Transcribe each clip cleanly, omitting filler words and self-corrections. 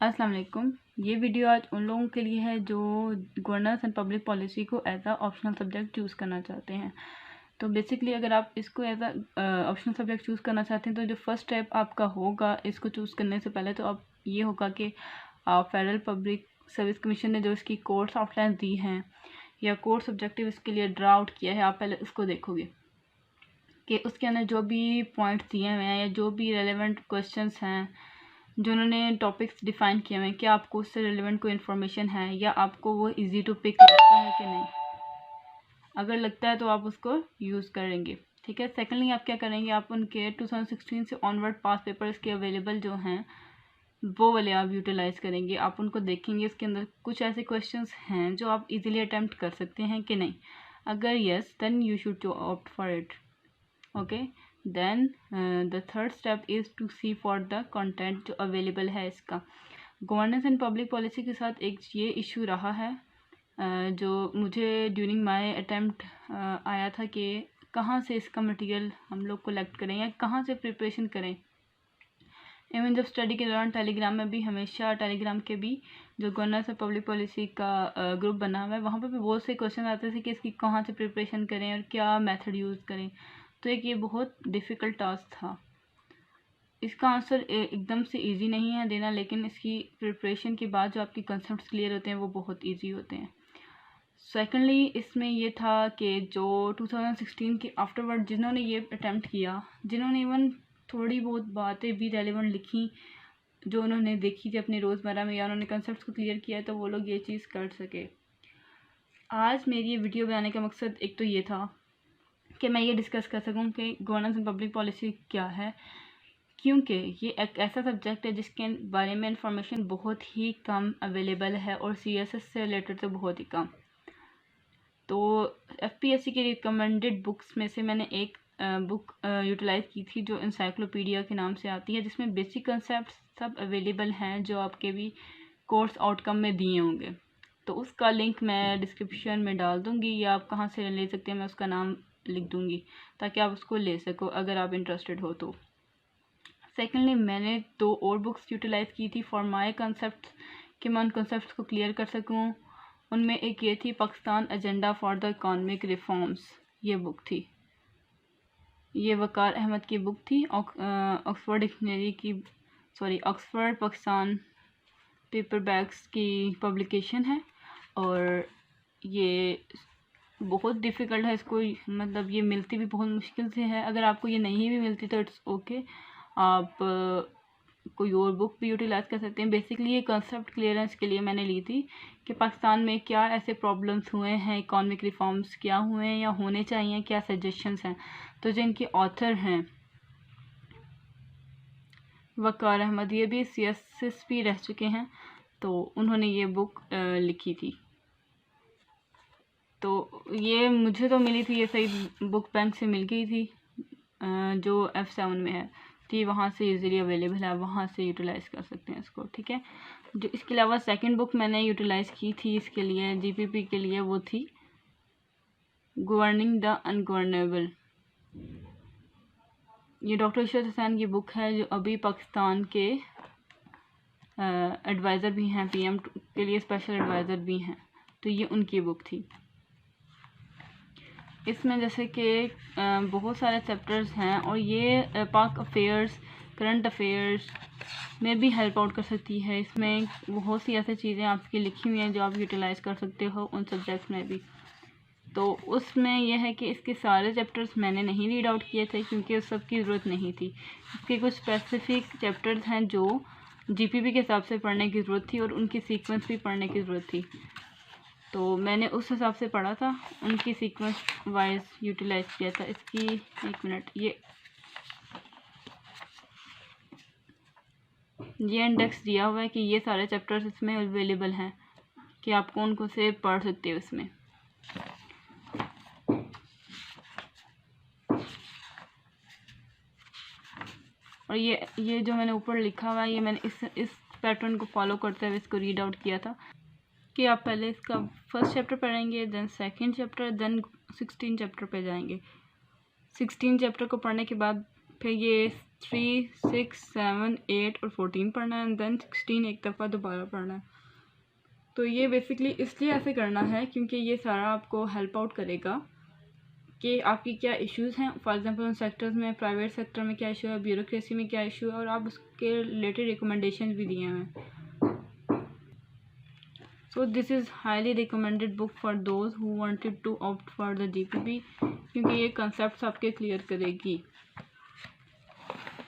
अस्सलाम वालेकुम। ये वीडियो आज उन लोगों के लिए है जो गवर्नेंस एंड पब्लिक पॉलिसी को as a optional subject choose करना चाहते हैं। तो बेसिकली अगर आप इसको as a optional subject choose करना चाहते हैं तो जो फर्स्ट स्टेप आपका होगा इसको चूज़ करने से पहले तो आप ये होगा कि फेडरल पब्लिक सर्विस कमीशन ने जो इसकी कोर्स आउटलाइन दी हैं या कोर्स ऑब्जेक्टिव इसके लिए ड्रा आउट किया है, आप पहले उसको देखोगे कि उसके अंदर जो भी पॉइंट्स दिए हुए हैं या जो भी रेलेवेंट क्वेश्चंस हैं जो उन्होंने टॉपिक्स डिफ़ाइन किए हुए हैं, क्या आपको उससे रिलेवेंट कोई इन्फॉर्मेशन है या आपको वो इजी टू पिक लगता है कि नहीं। अगर लगता है तो आप उसको यूज़ करेंगे, ठीक है। सेकेंडली आप क्या करेंगे, आप उनके 2016 से ऑनवर्ड पास पेपर्स के अवेलेबल जो हैं वो वाले आप यूटिलाइज़ करेंगे। आप उनको देखेंगे, इसके अंदर कुछ ऐसे क्वेश्चंस हैं जो आप इजीली अटैम्प्ट कर सकते हैं कि नहीं। अगर yes then you should to opt for it, okay. Then the third step is to see for the content जो अवेलेबल है इसका। गवर्नेंस एंड पब्लिक पॉलिसी के साथ एक ये इशू रहा है जो मुझे ड्यूरिंग माय अटेम्प्ट आया था कि कहाँ से इसका मटेरियल हम लोग कलेक्ट करें या कहाँ से प्रिपरेशन करें। इवन जब स्टडी के दौरान टेलीग्राम में भी हमेशा टेलीग्राम के भी जो गवर्नेंस एंड पब्लिक पॉलिसी का ग्रुप बना हुआ है वहाँ पर भी बहुत से क्वेश्चन आते थे कि इसकी कहाँ से प्रिपरेशन करें और क्या मेथड यूज़ करें। तो एक ये बहुत डिफ़िकल्ट टास्क था। इसका आंसर एकदम से इजी नहीं है देना, लेकिन इसकी प्रिपरेशन के बाद जो आपके कंसेप्ट्स क्लियर होते हैं वो बहुत इजी होते हैं। सेकेंडली इसमें ये था कि जो 2016 के आफ्टरवर्ड जिन्होंने ये अटैम्प्ट किया, जिन्होंने इवन थोड़ी बहुत बातें भी रेलेवेंट लिखी जो उन्होंने देखी थी अपनी रोज़मर्रा में या उन्होंने कंसेप्ट्स को क्लियर किया है, तो वो लोग ये चीज़ कर सके। आज मेरी ये वीडियो बनाने का मकसद एक तो ये था कि मैं ये डिस्कस कर सकूं कि गवर्नेंस एंड पब्लिक पॉलिसी क्या है, क्योंकि ये एक ऐसा सब्जेक्ट है जिसके बारे में इंफॉर्मेशन बहुत ही कम अवेलेबल है और सीएसएस से रिलेटेड तो बहुत ही कम। तो एफपीएससी की रिकमेंडेड बुक्स में से मैंने एक बुक यूटिलाइज़ की थी जो इंसाइक्लोपीडिया के नाम से आती है, जिसमें बेसिक कंसेप्ट सब अवेलेबल हैं जो आपके भी कोर्स आउटकम में दिए होंगे। तो उसका लिंक मैं डिस्क्रिप्शन में डाल दूँगी या आप कहाँ से ले सकते हैं मैं उसका नाम लिख दूँगी ताकि आप उसको ले सको अगर आप इंटरेस्टेड हो तो। सेकेंडली मैंने 2 और बुक्स यूटिलाइज़ की थी फॉर माय कंसेप्ट कि मैं उन कंसेप्ट को क्लियर कर सकूं। उनमें एक ये थी Pakistan agenda for the economic reforms, ये बुक थी। ये वकार अहमद की बुक थी, ऑक्सफोर्ड डिक्शनरी की ऑक्सफोर्ड पाकिस्तान पेपरबैक्स की पब्लिकेशन है और ये बहुत डिफ़िकल्ट है। इसको मतलब ये मिलती भी बहुत मुश्किल से है। अगर आपको ये नहीं भी मिलती तो इट्स ओके, आप कोई और बुक भी यूटिलाइज़ कर सकते हैं। बेसिकली ये कंसेप्ट क्लियरेंस के लिए मैंने ली थी कि पाकिस्तान में क्या ऐसे प्रॉब्लम्स हुए हैं, इकॉनमिक रिफॉर्म्स क्या हुए हैं या होने चाहिए, क्या सजेशंस हैं। तो जिनके ऑथर हैं वकार अहमद, ये भी सीएसएस भी रह चुके हैं, तो उन्होंने ये बुक लिखी थी। तो ये मुझे तो मिली थी, ये सही बुक बैंक से मिल गई थी जो F7 में है, तो ये वहाँ से इजीली अवेलेबल है, वहाँ से यूटिलाइज़ कर सकते हैं इसको, ठीक है। जो इसके अलावा सेकंड बुक मैंने यूटिलाइज़ की थी इसके लिए जीपीपी के लिए, वो थी गवर्निंग द अनगवर्नेबल। ये डॉक्टर इशरत हुसैन की बुक है जो अभी पाकिस्तान के एडवाइज़र भी हैं, पीएम के लिए स्पेशल एडवाइज़र भी हैं, तो ये उनकी बुक थी। इसमें जैसे कि बहुत सारे चैप्टर्स हैं और ये पाक अफेयर्स करंट अफेयर्स में भी हेल्प आउट कर सकती है। इसमें बहुत सी ऐसी चीज़ें आपकी लिखी हुई हैं जो आप यूटिलाइज़ कर सकते हो उन सब्जेक्ट्स में भी। तो उसमें यह है कि इसके सारे चैप्टर्स मैंने नहीं रीड आउट किए थे क्योंकि उस सब की ज़रूरत नहीं थी। इसके कुछ स्पेसिफिक चैप्टर्स हैं जो जीपीपी के हिसाब से पढ़ने की ज़रूरत थी और उनकी सीक्वेंस भी पढ़ने की ज़रूरत थी, तो मैंने उस हिसाब से पढ़ा था, उनकी सीक्वेंस वाइज यूटिलाइज किया था। इसकी एक मिनट, ये इंडेक्स दिया हुआ है कि ये सारे चैप्टर्स इसमें अवेलेबल हैं कि आप कौन कौन से पढ़ सकते हो इसमें। और ये जो मैंने ऊपर लिखा हुआ है, ये मैंने इस पैटर्न को फॉलो करते हुए इसको रीड आउट किया था कि आप पहले इसका फर्स्ट चैप्टर पढ़ेंगे, then second chapter, then 16 chapter पे जाएंगे। 16 चैप्टर को पढ़ने के बाद फिर ये 3, 6, 7, 8 और 14 पढ़ना है, देन 16 एक दफ़ा दोबारा पढ़ना है। तो ये बेसिकली इसलिए ऐसे करना है क्योंकि ये सारा आपको हेल्प आउट करेगा कि आपकी क्या इश्यूज़ हैं। फॉर एग्जांपल उन सेक्टर्स में, प्राइवेट सेक्टर में क्या इशू है, ब्यूरोक्रेसी में क्या इशू है, और आप उसके रिलेटेड रिकमेंडेशन भी दिए हैं। So this is highly recommended book for those who wanted to opt for the GPP, क्योंकि ये कंसेप्ट आपके क्लियर करेगी।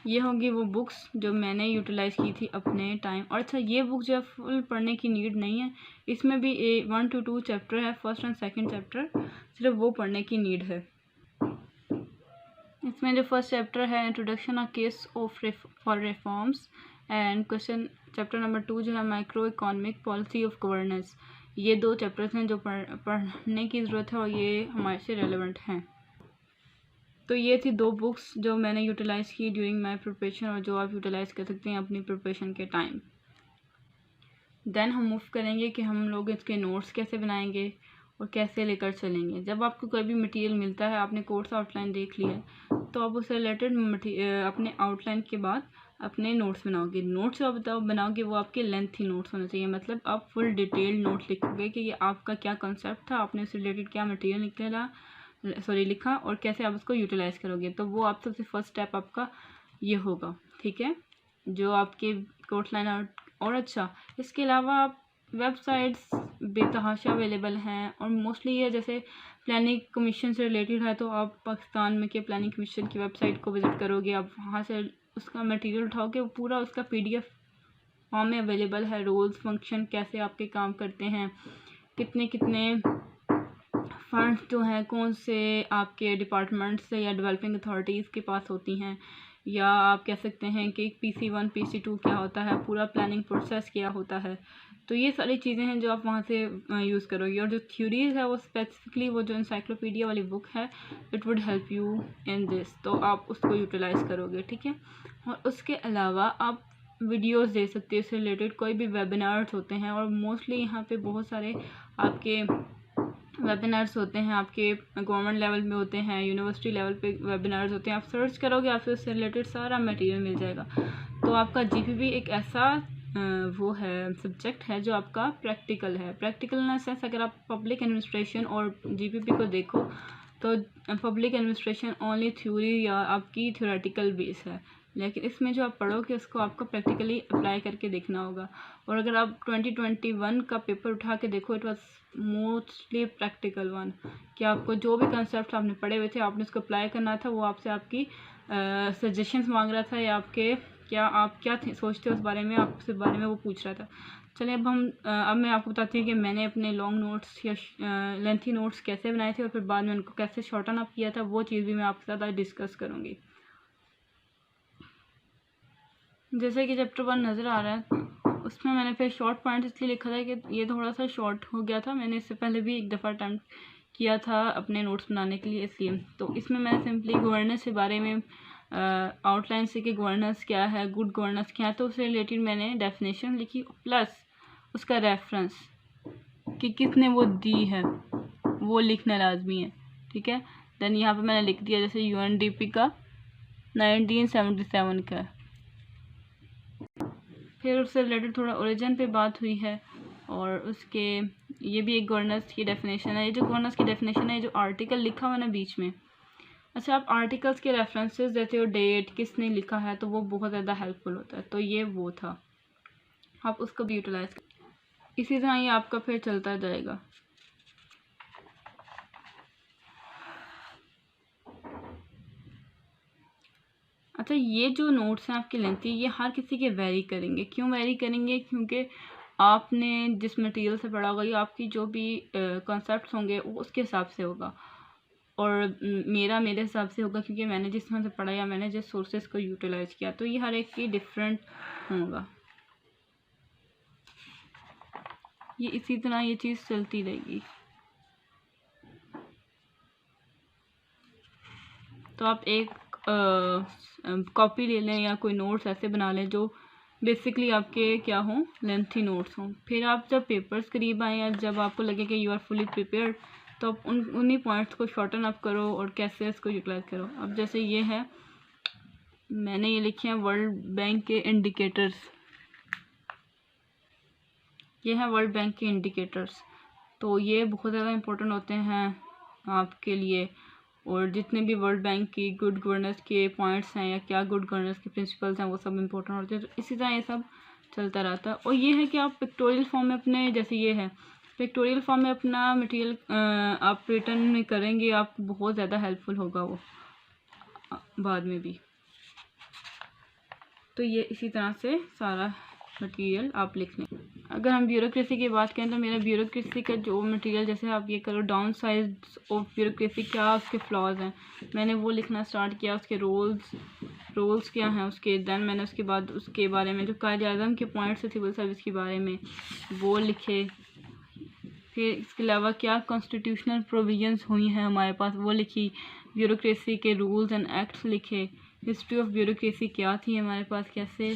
ये होंगी वो बुक्स जो मैंने यूटिलाइज़ की थी अपने टाइम। और अच्छा, ये बुक जो फुल पढ़ने की नीड नहीं है, इसमें भी 1 to 2 चैप्टर है, फर्स्ट एंड सेकंड चैप्टर, सिर्फ वो पढ़ने की नीड है। इसमें जो फर्स्ट चैप्टर है introduction of case of for reforms and question, chapter number 2 जो है micro economic policy of governance, ये 2 चैप्टर्स हैं जो पढ़ने की ज़रूरत है और ये हमारे से रेलेवेंट हैं। तो ये थी 2 बुक्स जो मैंने यूटिलाइज़ की ड्यूरिंग माई प्रिपरेशन और जो आप यूटिलाइज़ कर सकते हैं अपनी प्रिपरेशन के टाइम। देन हम मूव करेंगे कि हम लोग इसके नोट्स कैसे बनाएंगे और कैसे लेकर चलेंगे। जब आपको कोई भी मटेरियल मिलता है, आपने कोर्स आउटलाइन देख लिया है, तो आप उससे रिलेटेड अपने आउटलाइन के बाद अपने नोट्स बनाओगे। नोट्स जो आप बनाओगे वो आपके लेंथी नोट्स होने चाहिए, मतलब आप फुल डिटेल्ड नोट्स लिखोगे कि ये आपका क्या कंसेप्ट था, आपने उससे रिलेटेड क्या मटेरियल लिखा और कैसे आप उसको यूटिलाइज़ करोगे। तो वो आप सबसे फर्स्ट स्टेप आपका ये होगा, ठीक है, जो आपके कोर्स लाइन। और अच्छा, इसके अलावा आप वेबसाइट्स बेतहाशा अवेलेबल हैं और मोस्टली ये जैसे प्लानिंग कमीशन से रिलेटेड है, तो आप पाकिस्तान में के प्लानिंग कमीशन की वेबसाइट को विज़िट करोगे, आप वहाँ से उसका मटेरियल उठाओगे, वो पूरा उसका PDF फॉर्म में अवेलेबल है। रोल्स, फंक्शन, कैसे आपके काम करते हैं, कितने कितने फंड्स जो हैं कौन से आपके डिपार्टमेंट से या डेवलपिंग अथॉरिटीज़ के पास होती हैं, या आप कह सकते हैं कि PC1 PC2 क्या होता है, पूरा प्लानिंग प्रोसेस क्या होता है। तो ये सारी चीज़ें हैं जो आप वहाँ से यूज़ करोगे। और जो थ्योरीज़ है वो स्पेसिफिकली वो जो इंसाइक्लोपीडिया वाली बुक है, it would help you in this, तो आप उसको यूटिलाइज़ करोगे, ठीक है। और उसके अलावा आप वीडियोस दे सकते हो इससे रिलेटेड, कोई भी वेबिनार्स होते हैं, और मोस्टली यहाँ पे बहुत सारे आपके वेबिनार्स होते हैं, आपके गवर्नमेंट लेवल में होते हैं, यूनिवर्सिटी लेवल पे वेबिनार्स होते हैं। आप सर्च करोगे, आपसे उससे रिलेटेड सारा मटेरियल मिल जाएगा। तो आपका जीपीपी एक ऐसा वो है, सब्जेक्ट है जो आपका प्रैक्टिकल है। प्रैक्टिकल इन द सेंस, अगर आप पब्लिक एडमिनिस्ट्रेशन और जीपीपी को देखो तो पब्लिक एडमिनिस्ट्रेशन ओनली थ्योरी या आपकी थ्योरेटिकल बेस है, लेकिन इसमें जो आप पढ़ोगे उसको आपको प्रैक्टिकली अप्लाई करके देखना होगा। और अगर आप 2021 का पेपर उठा के देखो, it was mostly practical one, कि आपको जो भी कंसेप्ट आपने पढ़े हुए थे आपने उसको अप्लाई करना था। वो आपसे आपकी सजेशंस मांग रहा था, या आपके आप क्या सोचते हो उस बारे में, आपसे बारे में वो पूछ रहा था। चलिए अब मैं आपको बताती हूँ कि मैंने अपने लॉन्ग नोट्स या लेंथी नोट्स कैसे बनाए थे और फिर बाद में उनको कैसे शॉर्टन अप किया था, वो चीज़ भी मैं आपके साथ आज डिस्कस करूँगी। जैसे कि चैप्टर 1 नज़र आ रहा है, उसमें मैंने फिर शॉर्ट पॉइंट इसलिए लिखा था कि ये थोड़ा सा शॉर्ट हो गया था। मैंने इससे पहले भी एक दफ़ा अटैम्प्ट किया था अपने नोट्स बनाने के लिए, इसलिए। तो इसमें मैंने सिंपली गवर्नेंस के बारे में आउटलाइन से कि गवर्नेंस क्या है, गुड गवर्नेंस क्या है, तो उससे रिलेटेड मैंने डेफिनेशन लिखी, प्लस उसका रेफरेंस कि किसने वो दी है वो लिखना लाजमी है, ठीक है। देन यहाँ पे मैंने लिख दिया जैसे UNDP का 1977 का। फिर उससे रिलेटेड थोड़ा ओरिजिन पे बात हुई है, और उसके ये भी एक गवर्नेंस की डेफिनेशन है। ये जो गवर्नेंस की डेफिनेशन है, जो आर्टिकल लिखा हुआ ना बीच में, अच्छा, आप आर्टिकल्स के रेफरेंसेस देते हो, डेट किसने लिखा है, तो वो बहुत ज़्यादा हेल्पफुल होता है। तो ये वो था, आप उसको भी यूटिलाइज कर, इसी तरह ये आपका फिर चलता जाएगा। अच्छा, ये जो नोट्स हैं आपके लेंथी, ये हर किसी के वेरी करेंगे। क्यों वेरी करेंगे? क्योंकि आपने जिस मटेरियल से पढ़ा होगा या आपकी जो भी कॉन्सेप्ट्स होंगे वो उसके हिसाब से होगा, और मेरे हिसाब से होगा क्योंकि मैंने जिस तरह से पढ़ा या मैंने जिस सोर्सेज को यूटिलाइज किया, तो ये हर एक की डिफरेंट होगा। ये इसी तरह ये चीज़ चलती रहेगी। तो आप एक कॉपी ले लें या कोई नोट्स ऐसे बना लें जो बेसिकली आपके क्या हों, लेंथी नोट्स हों। फिर आप जब पेपर्स करीब आए या जब आपको लगे कि यू आर फुली प्रिपेयर्ड, तो आप उन्हीं पॉइंट्स को शॉर्टन अप करो और कैसे इसको यूटिलाइज करो। अब जैसे ये है, मैंने ये लिखे हैं वर्ल्ड बैंक के इंडिकेटर्स, ये हैं वर्ल्ड बैंक के इंडिकेटर्स। तो ये बहुत ज़्यादा इम्पोर्टेंट होते हैं आपके लिए, और जितने भी वर्ल्ड बैंक की गुड गवर्नेंस के पॉइंट्स हैं या क्या गुड गवर्नेंस के प्रिंसिपल्स हैं वो सब इम्पोर्टेंट होते हैं। तो इसी तरह ये सब चलता रहता है। और ये है कि आप पिक्टोरियल फॉर्म में अपने, जैसे ये है पिक्टोरियल फॉर्म में अपना मटेरियल आप रिटर्न में करेंगे, आपको बहुत ज़्यादा हेल्पफुल होगा वो बाद में भी। तो ये इसी तरह से सारा मटेरियल आप लिख लें। अगर हम ब्यूरोक्रेसी की बात करें तो मेरा ब्यूरोक्रेसी का जो मटेरियल, जैसे आप ये करो डाउन साइज ऑफ ब्यूरोक्रेसी, क्या उसके फ्लॉज हैं, मैंने वो लिखना स्टार्ट किया। उसके रोल्स क्या हैं उसके, देन मैंने उसके बाद उसके बारे में जो कायदे-ए-आज़म के पॉइंट्स है सिविल सर्विस के बारे में वो लिखे। फिर इसके अलावा क्या कॉन्स्टिट्यूशनल प्रोविजंस हुई हैं हमारे पास वो लिखी। ब्यूरोक्रेसी के रूल्स एंड एक्ट्स लिखे। हिस्ट्री ऑफ ब्यूरोक्रेसी क्या थी हमारे पास, कैसे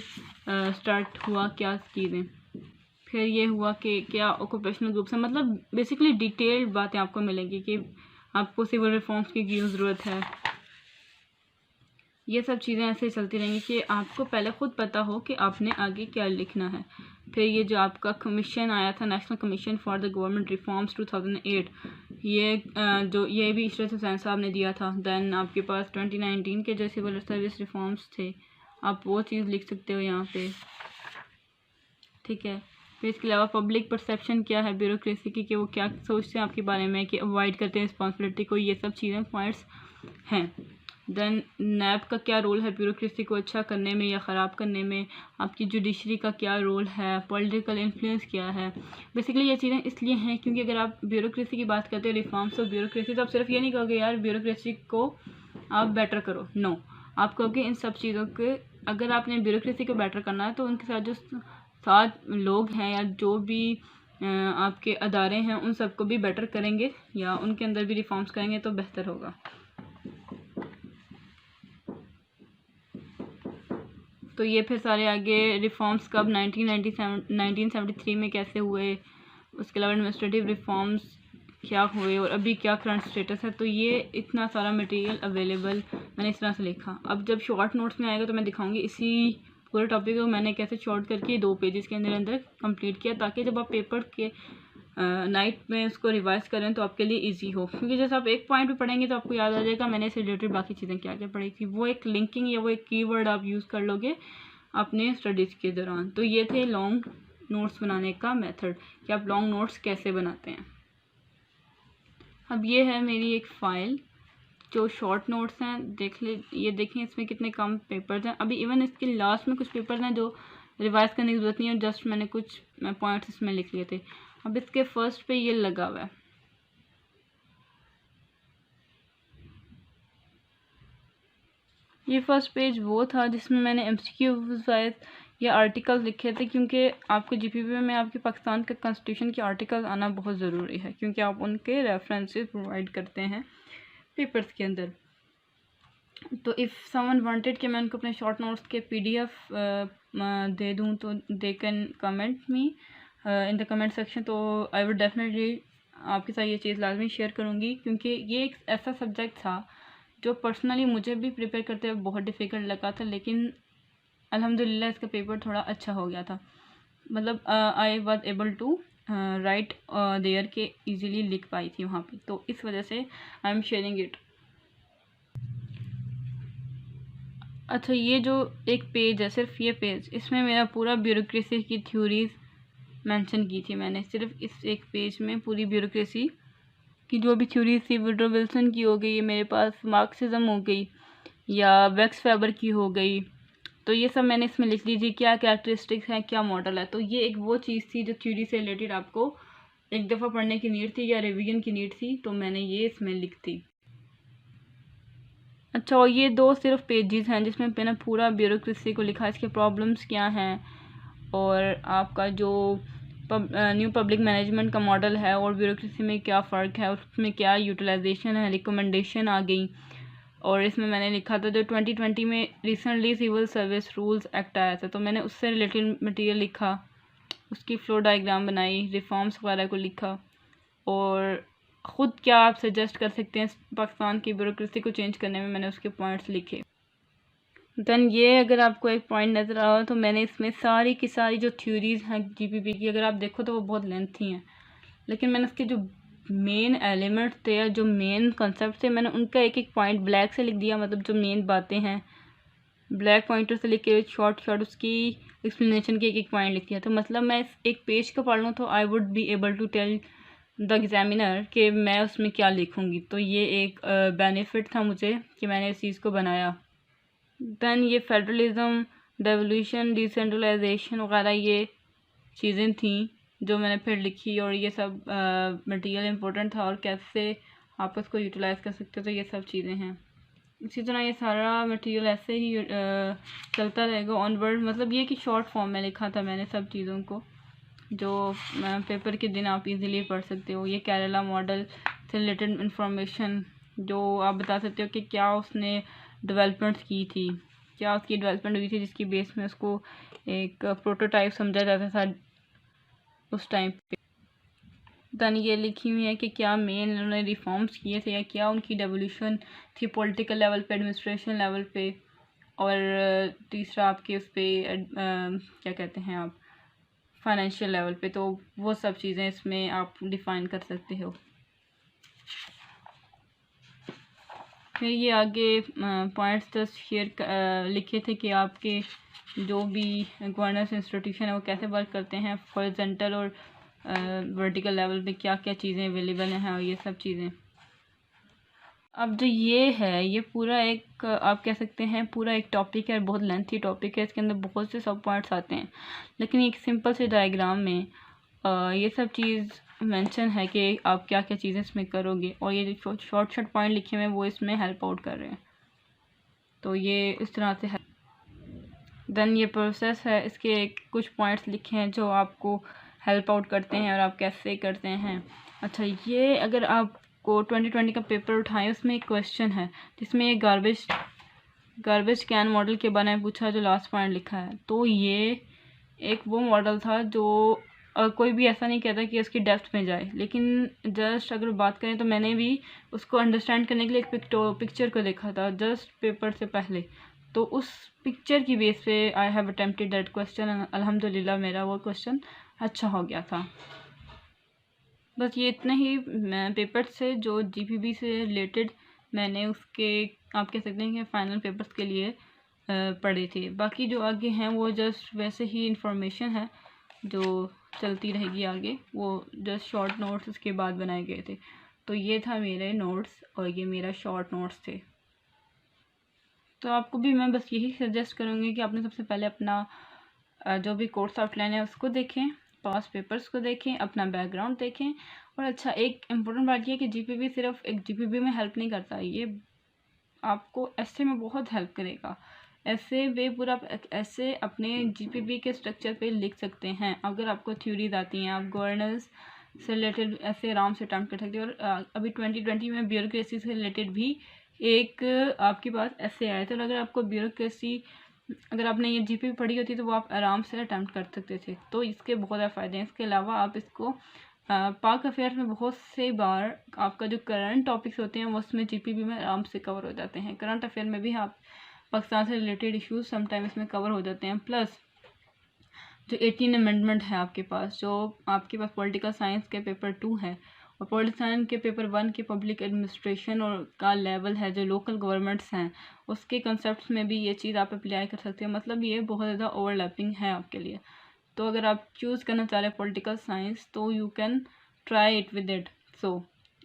स्टार्ट हुआ, क्या चीज़ें। फिर ये हुआ कि क्या ऑक्यूपेशनल ग्रुप्स हैं, मतलब बेसिकली डिटेल्ड बातें आपको मिलेंगी कि आपको सिविल रिफॉर्म्स की क्यों ज़रूरत है। ये सब चीज़ें ऐसे चलती रहेंगी कि आपको पहले ख़ुद पता हो कि आपने आगे क्या लिखना है। फिर ये जो आपका कमीशन आया था, national commission for the government reforms 2008, ये भी इशरत हुसैन साहब ने दिया था। दैन आपके पास 2019 के जो सिविल सर्विस रिफॉर्म्स थे, आप वो चीज़ लिख सकते हो यहाँ पे, ठीक है। फिर इसके अलावा पब्लिक परसेप्शन क्या है ब्यूरोक्रेसी की, कि वो क्या सोचते हैं आपके बारे में, कि अवॉइड करते हैं रिस्पॉन्सिबिलिटी को, ये सब चीज़ें पॉइंट्स हैं। देन नैब का क्या रोल है ब्यूरोक्रेसी को अच्छा करने में या ख़राब करने में, आपकी जुडिशरी का क्या रोल है, पॉलिटिकल इन्फ्लुएंस क्या है। बेसिकली ये चीज़ें इसलिए हैं क्योंकि अगर आप ब्यूरोक्रेसी की बात करते हो, रिफॉर्म्स ऑफ ब्यूरोक्रेसी, तो आप सिर्फ ये नहीं कहोगे यार ब्यूरोक्रेसी को आप बेटर करो, नो, आप कहोगे इन सब चीज़ों के, अगर आपने ब्यूरोक्रेसी को बेटर करना है तो उनके साथ जो साथ लोग हैं या जो भी आपके अदारे हैं उन सबको भी बेटर करेंगे या उनके अंदर भी रिफॉर्म्स करेंगे तो बेहतर होगा। तो ये फिर सारे आगे रिफॉर्म्स कब 1973 में कैसे हुए, उसके अलावा एडमिनिस्ट्रेटिव रिफॉर्म्स क्या हुए और अभी क्या करंट स्टेटस है। तो ये इतना सारा मटेरियल अवेलेबल मैंने इस तरह से लिखा। अब जब शॉर्ट नोट्स में आएगा तो मैं दिखाऊंगी इसी पूरे टॉपिक को मैंने कैसे शॉर्ट करके 2 पेजेस के अंदर कंप्लीट किया, ताकि जब आप पेपर के नाइट में उसको रिवाइज करें तो आपके लिए इजी हो। क्योंकि जैसे आप एक पॉइंट भी पढ़ेंगे तो आपको याद आ जाएगा मैंने इससे रिलेटेड बाकी चीज़ें क्या क्या पढ़ी थी, वो एक लिंकिंग या वो एक कीवर्ड आप यूज़ कर लोगे अपने स्टडीज़ के दौरान। तो ये थे लॉन्ग नोट्स बनाने का मेथड, कि आप लॉन्ग नोट्स कैसे बनाते हैं। अब ये है मेरी एक फ़ाइल जो शॉर्ट नोट्स हैं, ये देखें इसमें कितने कम पेपर्स हैं। अभी इवन इसके लास्ट में कुछ पेपर्स हैं जो रिवाइज करने की ज़रूरत नहीं है, जस्ट मैंने कुछ पॉइंट्स इसमें लिख लिए थे। अब इसके फर्स्ट पे ये लगा हुआ है, ये फर्स्ट पेज वो था जिसमें मैंने एमसीक्यूज़ या आर्टिकल्स लिखे थे, क्योंकि आपके जीपीपी में आपके पाकिस्तान के कॉन्स्टिट्यूशन के आर्टिकल्स आना बहुत ज़रूरी है, क्योंकि आप उनके रेफरेंसेस प्रोवाइड करते हैं पेपर्स के अंदर। तो इफ़ समवन वांटेड कि मैं उनको अपने शॉर्ट नोट्स के पीडीएफ दे दूं तो they can comment me in the comment section. तो आई वुड डेफिनेटली आपके साथ ये चीज़ लाजमी शेयर करूँगी, क्योंकि ये एक ऐसा सब्जेक्ट था जो पर्सनली मुझे भी प्रिपेयर करते हुए बहुत डिफ़िकल्ट लगा था, लेकिन अल्हम्दुलिल्लाह इसका पेपर थोड़ा अच्छा हो गया था। मतलब I was able to write there के ईज़िली लिख पाई थी वहाँ पे, तो इस वजह से आई एम शेयरिंग इट। अच्छा, ये जो एक पेज है, सिर्फ ये पेज, इसमें मेरा पूरा ब्यूरोक्रेसी की थ्योरीज मेंशन की थी मैंने। सिर्फ इस एक पेज में पूरी ब्यूरोक्रेसी की जो भी थ्योरीज थी, वुडरो विल्सन की हो गई, मेरे पास मार्क्सिज्म हो गई, या वैक्स फैबर की हो गई, तो ये सब मैंने इसमें लिख दी थी, क्या कैरेक्टरिस्टिक्स हैं, क्या मॉडल है। तो ये एक वो चीज़ थी जो थ्योरी से रिलेटेड आपको एक दफ़ा पढ़ने की नीड थी या रिवीजन की नीड थी, तो मैंने ये इसमें लिख दी। अच्छा, और ये दो सिर्फ पेजेस हैं जिसमें मैंने पूरा ब्यूरोक्रेसी को लिखा, इसके प्रॉब्लम्स क्या हैं, और आपका जो न्यू पब्लिक मैनेजमेंट का मॉडल है और ब्यूरोक्रेसी में क्या फ़र्क है, उसमें क्या यूटिलाइजेशन है, रिकमेंडेशन आ गई। और इसमें मैंने लिखा था जो 2020 में recently civil service rules act आया था, तो मैंने उससे रिलेटेड मटेरियल लिखा, उसकी फ्लो डायग्राम बनाई, रिफॉर्म्स वगैरह को लिखा, और ख़ुद क्या आप सजेस्ट कर सकते हैं पाकिस्तान की ब्यूरोक्रेसी को चेंज करने में, मैंने उसके पॉइंट्स लिखे। देन ये अगर आपको एक पॉइंट नज़र आ रहा तो मैंने इसमें सारी की सारी जो थ्योरीज़ हैं जीपीपी की, अगर आप देखो तो वो बहुत लेंथी हैं, लेकिन मैंने उसके जो मेन एलिमेंट्स थे या जो मेन कॉन्सेप्ट थे, मैंने उनका एक एक पॉइंट ब्लैक से लिख दिया। मतलब जो मेन बातें हैं ब्लैक पॉइंटर से लिख के शॉर्ट उसकी एक्सप्लेनेशन के एक एक पॉइंट लिख दिया। तो मतलब मैं एक पेज का पढ़ लूँ तो I would be able to tell the examiner कि मैं उसमें क्या लिखूँगी। तो ये एक बेनिफिट था मुझे कि मैंने इस चीज़ को बनाया। दैन ये फेडरलिज़म, डेवोल्यूशन, डिसेंट्रलाइजेशन वगैरह ये चीज़ें थी जो मैंने फिर लिखी, और ये सब मटेरियल इम्पोर्टेंट था और कैसे आप उसको यूटिलाइज़ कर सकते हो, तो ये सब चीज़ें हैं। इसी तरह ये सारा मटेरियल ऐसे ही चलता रहेगा ऑनवर्ड। मतलब ये कि शॉर्ट फॉर्म में लिखा था मैंने सब चीज़ों को, जो पेपर के दिन आप इजीली पढ़ सकते हो। ये केरला मॉडल से रिलेटेड इंफॉर्मेशन जो आप बता सकते हो कि क्या उसने डेवलपमेंट्स की थी, क्या उसकी डेवलपमेंट हुई थी जिसकी बेस में उसको एक प्रोटोटाइप समझा जाता था उस टाइम पे। दैन ये लिखी हुई है कि क्या मेन उन्होंने रिफॉर्म्स किए थे या क्या उनकी डेवोल्यूशन थी पॉलिटिकल लेवल पे, एडमिनिस्ट्रेशन लेवल पे, और तीसरा आपके उस पर क्या कहते हैं आप, फाइनेंशियल लेवल पे। तो वो सब चीज़ें इसमें आप डिफ़ाइन कर सकते हो। फिर ये आगे पॉइंट्स जस्ट शेयर लिखे थे कि आपके जो भी गवर्नेंस इंस्टीट्यूशन है वो कैसे वर्क करते हैं, हॉरिजॉन्टल और वर्टिकल लेवल पे क्या क्या चीज़ें अवेलेबल हैं, और ये सब चीज़ें। अब जो ये है ये पूरा एक आप कह सकते हैं पूरा एक टॉपिक है, बहुत लेंथी टॉपिक है, इसके अंदर बहुत से सब पॉइंट्स आते हैं, लेकिन एक सिंपल से डायग्राम में ये सब चीज़ मेंशन है कि आप क्या क्या चीज़ें इसमें करोगे, और ये जो शॉर्ट पॉइंट लिखे हुए हैं वो इसमें हेल्प आउट कर रहे हैं। तो ये इस तरह से है। देन ये प्रोसेस है, इसके कुछ पॉइंट्स लिखे हैं जो आपको हेल्प आउट करते हैं और आप कैसे करते हैं। अच्छा, ये अगर आपको 2020 का पेपर उठाएं उसमें एक क्वेश्चन है जिसमें ये गार्बेज कैन मॉडल के बारे में पूछा, जो लास्ट पॉइंट लिखा है। तो ये एक वो मॉडल था जो कोई भी ऐसा नहीं कहता कि उसकी डेप्थ में जाए, लेकिन जस्ट अगर बात करें तो मैंने भी उसको अंडरस्टैंड करने के लिए एक पिक्चर को देखा था जस्ट पेपर से पहले, तो उस पिक्चर की बेस पे I have attempted that question, अल्हम्दुलिल्लाह मेरा वो क्वेश्चन अच्छा हो गया था। बस ये इतना ही पेपर से जो जीपीबी से रिलेटेड मैंने उसके आप कह सकते हैं कि फ़ाइनल पेपर्स के लिए पढ़े थे। बाकी जो आगे हैं वो जस्ट वैसे ही इंफॉर्मेशन है जो चलती रहेगी आगे, वो जस्ट शॉर्ट नोट्स उसके बाद बनाए गए थे। तो ये था मेरे नोट्स और ये मेरा शॉर्ट नोट्स थे। तो आपको भी मैं बस यही सजेस्ट करूँगी कि आपने सबसे पहले अपना जो भी कोर्स आउटलाइन है उसको देखें, पास पेपर्स को देखें, अपना बैकग्राउंड देखें। और अच्छा, एक इम्पोर्टेंट बात ये है कि जीपीबी सिर्फ एक जीपीबी में हेल्प नहीं करता, ये आपको ऐसे में बहुत हेल्प करेगा। ऐसे वे पूरा ऐसे अपने जीपीबी के स्ट्रक्चर पे लिख सकते हैं। अगर आपको थ्योरीज आती हैं, आप गवर्नेंस से रिलेटेड ऐसे आराम से अटेम्प्ट कर सकते हैं। और अभी 2020 में ब्यूरोक्रेसी से रिलेटेड भी एक आपके पास ऐसे आया था, और अगर आपको ब्यूरोक्रेसी अगर आपने ये जीपीबी पढ़ी होती तो वो आप आराम से अटेम्प्ट कर सकते थे। तो इसके बहुत ज़्यादा फ़ायदे हैं। इसके अलावा आप इसको पाक अफेयर में बहुत से बार आपका जो करंट टॉपिक्स होते हैं वो उसमें जीपीबी में आराम से कवर हो जाते हैं। करंट अफेयर में भी आप पाकिस्तान से रिलेटेड इश्यूज समटाइम इसमें कवर हो जाते हैं। प्लस जो 18 अमेंडमेंट है आपके पास, जो आपके पास पॉलिटिकल साइंस के पेपर 2 है और पॉलिटिक्स के पेपर 1 के पब्लिक एडमिनिस्ट्रेशन और का लेवल है जो लोकल गवर्नमेंट्स हैं उसके कंसेप्ट में भी ये चीज़ आप अप्लाई कर सकते हो। मतलब ये बहुत ज़्यादा ओवरलैपिंग है आपके लिए। तो अगर आप चूज़ करना चाह रहे हैं पॉलिटिकल साइंस तो you can try it with it, so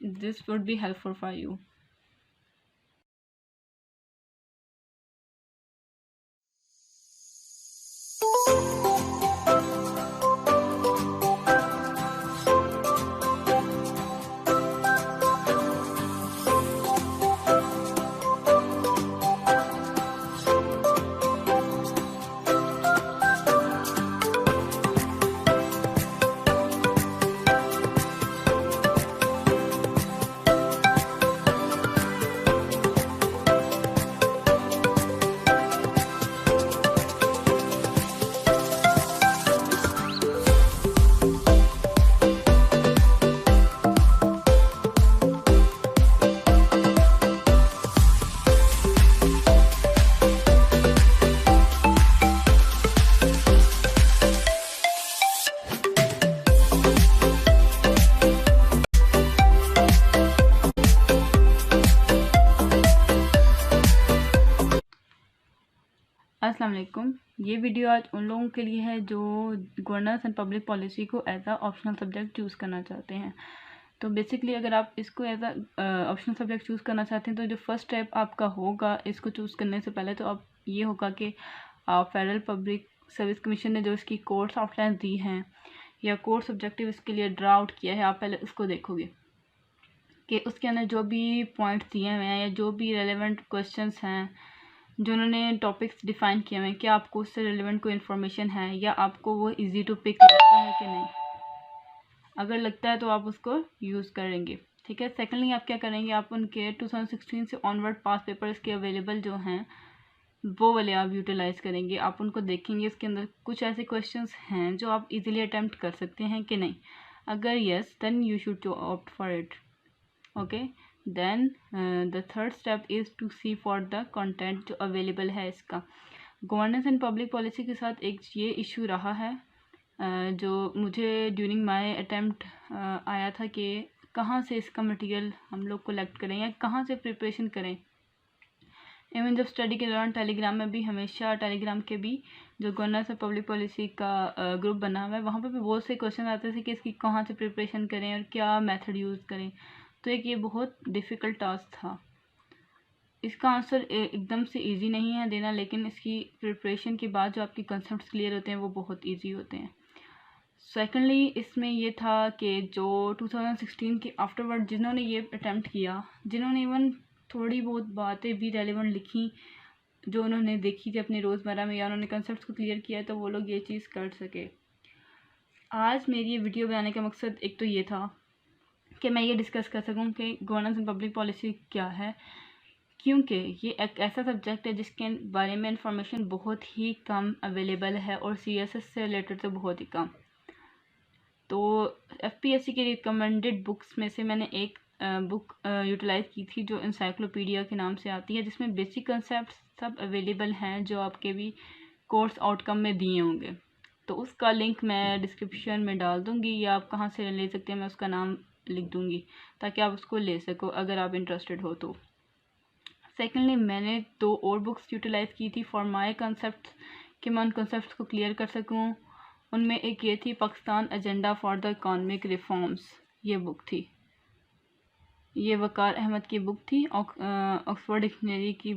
this would be helpful for you. अस्सलाम वालेकुम। ये वीडियो आज उन लोगों के लिए है जो गवर्नेंस एंड पब्लिक पॉलिसी को as a optional subject choose करना चाहते हैं। तो बेसिकली अगर आप इसको as a optional subject choose करना चाहते हैं तो जो फर्स्ट स्टेप आपका होगा इसको चूज़ करने से पहले तो आप ये होगा कि फेडरल पब्लिक सर्विस कमीशन ने जो इसकी कोर्स आउटलाइन दी हैं या कोर्स ऑब्जेक्टिव इसके लिए ड्रा आउट किया है, आप पहले उसको देखोगे कि उसके अंदर जो भी पॉइंट्स दिए हुए हैं या जो भी रेलेवेंट क्वेश्चंस हैं जो उन्होंने टॉपिक्स डिफ़ाइन किए हुए हैं, क्या आपको उससे रिलेवेंट कोई इन्फॉर्मेशन है या आपको वो इजी टू पिक लगता है कि नहीं। अगर लगता है तो आप उसको यूज़ करेंगे, ठीक है। सेकेंडली आप क्या करेंगे, आप उनके 2016 से ऑनवर्ड पास पेपर्स के अवेलेबल जो हैं वो वाले आप यूटिलाइज़ करेंगे। आप उनको देखेंगे, इसके अंदर कुछ ऐसे क्वेश्चंस हैं जो आप इजीली अटैम्प्ट कर सकते हैं कि नहीं। अगर yes then you should to opt for it, okay. Then the third step is to see for the content जो अवेलेबल है इसका। गवर्नेंस एंड पब्लिक पॉलिसी के साथ एक ये इशू रहा है जो मुझे ड्यूरिंग माय अटेम्प्ट आया था कि कहाँ से इसका मटेरियल हम लोग कलेक्ट करें या कहाँ से प्रिपरेशन करें। इवन जब स्टडी के दौरान टेलीग्राम में भी हमेशा टेलीग्राम के भी जो गवर्नेंस एंड पब्लिक पॉलिसी का ग्रुप बना हुआ है वहाँ पर भी बहुत से क्वेश्चन आते थे कि इसकी कहाँ से प्रिपरेशन करें और क्या मेथड यूज़ करें। तो एक ये बहुत डिफ़िकल्ट टास्क था। इसका आंसर एकदम से इजी नहीं है देना, लेकिन इसकी प्रिपरेशन के बाद जो आपके कंसेप्ट्स क्लियर होते हैं वो बहुत इजी होते हैं। सेकेंडली इसमें ये था कि जो 2016 के आफ्टरवर्ड जिन्होंने ये अटैम्प्ट किया, जिन्होंने इवन थोड़ी बहुत बातें भी रेलेवेंट लिखी जो उन्होंने देखी थी अपनी रोज़मर्रा में या उन्होंने कंसेप्ट्स को क्लियर किया है, तो वो लोग ये चीज़ कर सके। आज मेरी ये वीडियो बनाने का मकसद एक तो ये था कि मैं ये डिस्कस कर सकूं कि गवर्नेंस एंड पब्लिक पॉलिसी क्या है, क्योंकि ये एक ऐसा सब्जेक्ट है जिसके बारे में इंफॉर्मेशन बहुत ही कम अवेलेबल है और CSS से रिलेटेड तो बहुत ही कम। तो FPSC की रिकमेंडेड बुक्स में से मैंने एक बुक यूटिलाइज़ की थी जो इंसाइक्लोपीडिया के नाम से आती है, जिसमें बेसिक कंसेप्ट सब अवेलेबल हैं जो आपके भी कोर्स आउटकम में दिए होंगे। तो उसका लिंक मैं डिस्क्रिप्शन में डाल दूँगी या आप कहाँ से ले सकते हैं मैं उसका नाम लिख दूँगी ताकि आप उसको ले सको अगर आप इंटरेस्टेड हो तो। सेकेंडली मैंने 2 और बुक्स यूटिलाइज़ की थी फॉर माय कंसेप्ट कि मैं उन कंसेप्ट को क्लियर कर सकूं। उनमें एक ये थी Pakistan agenda for the economic reforms, ये बुक थी, ये वकार अहमद की बुक थी। ऑक्सफोर्ड डिक्शनरी की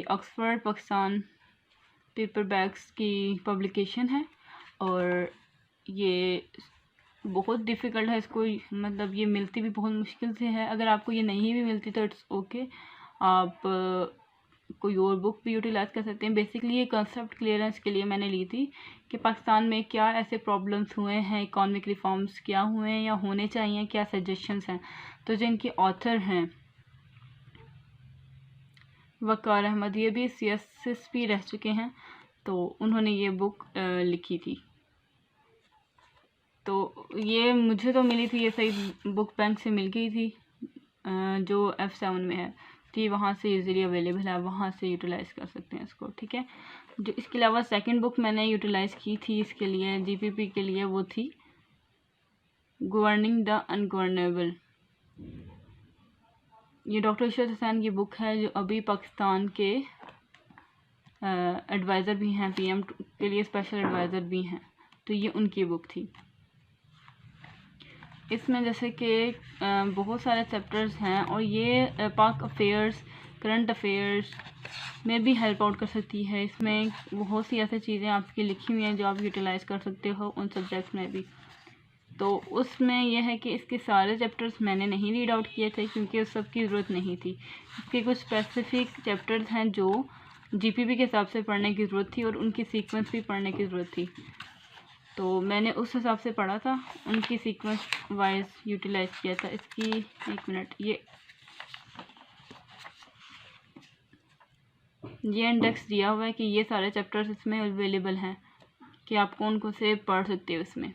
ऑक्सफोर्ड पाकिस्तान पेपर बैग्स की पब्लिकेशन है और ये बहुत डिफ़िकल्ट है इसको, मतलब ये मिलती भी बहुत मुश्किल से है। अगर आपको ये नहीं भी मिलती तो इट्स ओके, आप कोई और बुक भी यूटिलाइज़ कर सकते हैं। बेसिकली ये कंसेप्ट क्लियरेंस के लिए मैंने ली थी कि पाकिस्तान में क्या ऐसे प्रॉब्लम्स हुए हैं, इकॉनमिक रिफॉर्म्स क्या हुए हैं या होने चाहिए, क्या सजेशंस हैं। तो जिनके ऑथर हैं वकार अहमद, ये भी CSS रह चुके हैं, तो उन्होंने ये बुक लिखी थी। तो ये मुझे तो मिली थी, ये सही बुक बैंक से मिल गई थी जो F7 में है, थी वहाँ से इजीली अवेलेबल है, वहाँ से यूटिलाइज़ कर सकते हैं इसको, ठीक है। जो इसके अलावा सेकंड बुक मैंने यूटिलाइज़ की थी इसके लिए GPP के लिए, वो थी गवर्निंग द अनगवर्नेबल। ये डॉक्टर इशरत हुसैन की बुक है, जो अभी पाकिस्तान के एडवाइज़र भी हैं, पीएम के लिए स्पेशल एडवाइज़र भी हैं, तो ये उनकी बुक थी। इसमें जैसे कि बहुत सारे चैप्टर्स हैं और ये पाक अफेयर्स, करंट अफेयर्स में भी हेल्प आउट कर सकती है। इसमें बहुत सी ऐसी चीज़ें आपकी लिखी हुई हैं जो आप यूटिलाइज़ कर सकते हो उन सब्जेक्ट्स में भी। तो उसमें यह है कि इसके सारे चैप्टर्स मैंने नहीं रीड आउट किए थे क्योंकि उस सब की ज़रूरत नहीं थी। इसके कुछ स्पेसिफिक चैप्टर्स हैं जो जीपीपी के हिसाब से पढ़ने की ज़रूरत थी और उनकी सीक्वेंस भी पढ़ने की ज़रूरत थी, तो मैंने उस हिसाब से पढ़ा था, उनकी सीक्वेंस वाइज यूटिलाइज़ किया था। इसकी एक मिनट, ये इंडेक्स दिया हुआ है कि ये सारे चैप्टर्स इसमें अवेलेबल हैं कि आप कौन कौन से पढ़ सकते हो इसमें।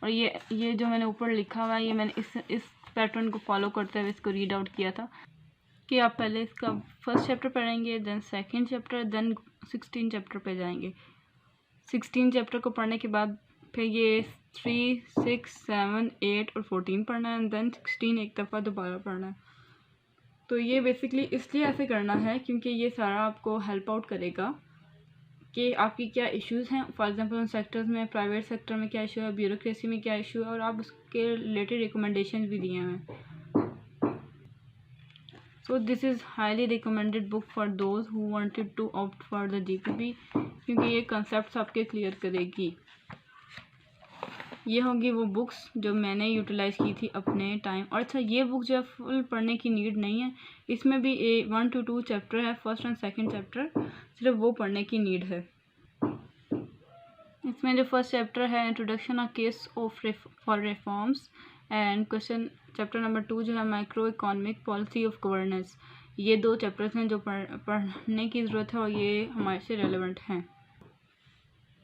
और ये जो मैंने ऊपर लिखा हुआ है, ये मैंने इस पैटर्न को फॉलो करते हुए इसको रीड आउट किया था कि आप पहले इसका फर्स्ट चैप्टर पढ़ेंगे, then second chapter, then 16 chapter पे जाएंगे। 16 चैप्टर को पढ़ने के बाद फिर ये 3, 6, 7, 8 और 14 पढ़ना है, देन 16 एक दफ़ा दोबारा पढ़ना है। तो ये बेसिकली इसलिए ऐसे करना है क्योंकि ये सारा आपको हेल्प आउट करेगा कि आपकी क्या इश्यूज़ हैं। फॉर एग्जांपल उन सेक्टर्स में, प्राइवेट सेक्टर में क्या इशू है, ब्यूरोक्रेसी में क्या इशू है, और आप उसके रिलेटेड रिकमेंडेशन भी दिए हैं। So this is highly recommended book for those who wanted to opt for the GPP, क्योंकि ये कंसेप्ट आपके क्लियर करेगी। ये होंगी वो बुक्स जो मैंने यूटिलाइज़ की थी अपने टाइम। और अच्छा, ये बुक जो है फुल पढ़ने की नीड नहीं है, इसमें भी 1 to 2 चैप्टर है, फर्स्ट एंड सेकंड चैप्टर, सिर्फ वो पढ़ने की नीड है। इसमें जो फर्स्ट चैप्टर है introduction of case of for reforms and question, chapter number 2 जो है micro economic policy of governance. ये 2 चैप्टर्स हैं जो पढ़ने की ज़रूरत है और ये हमारे से रेलेवेंट हैं।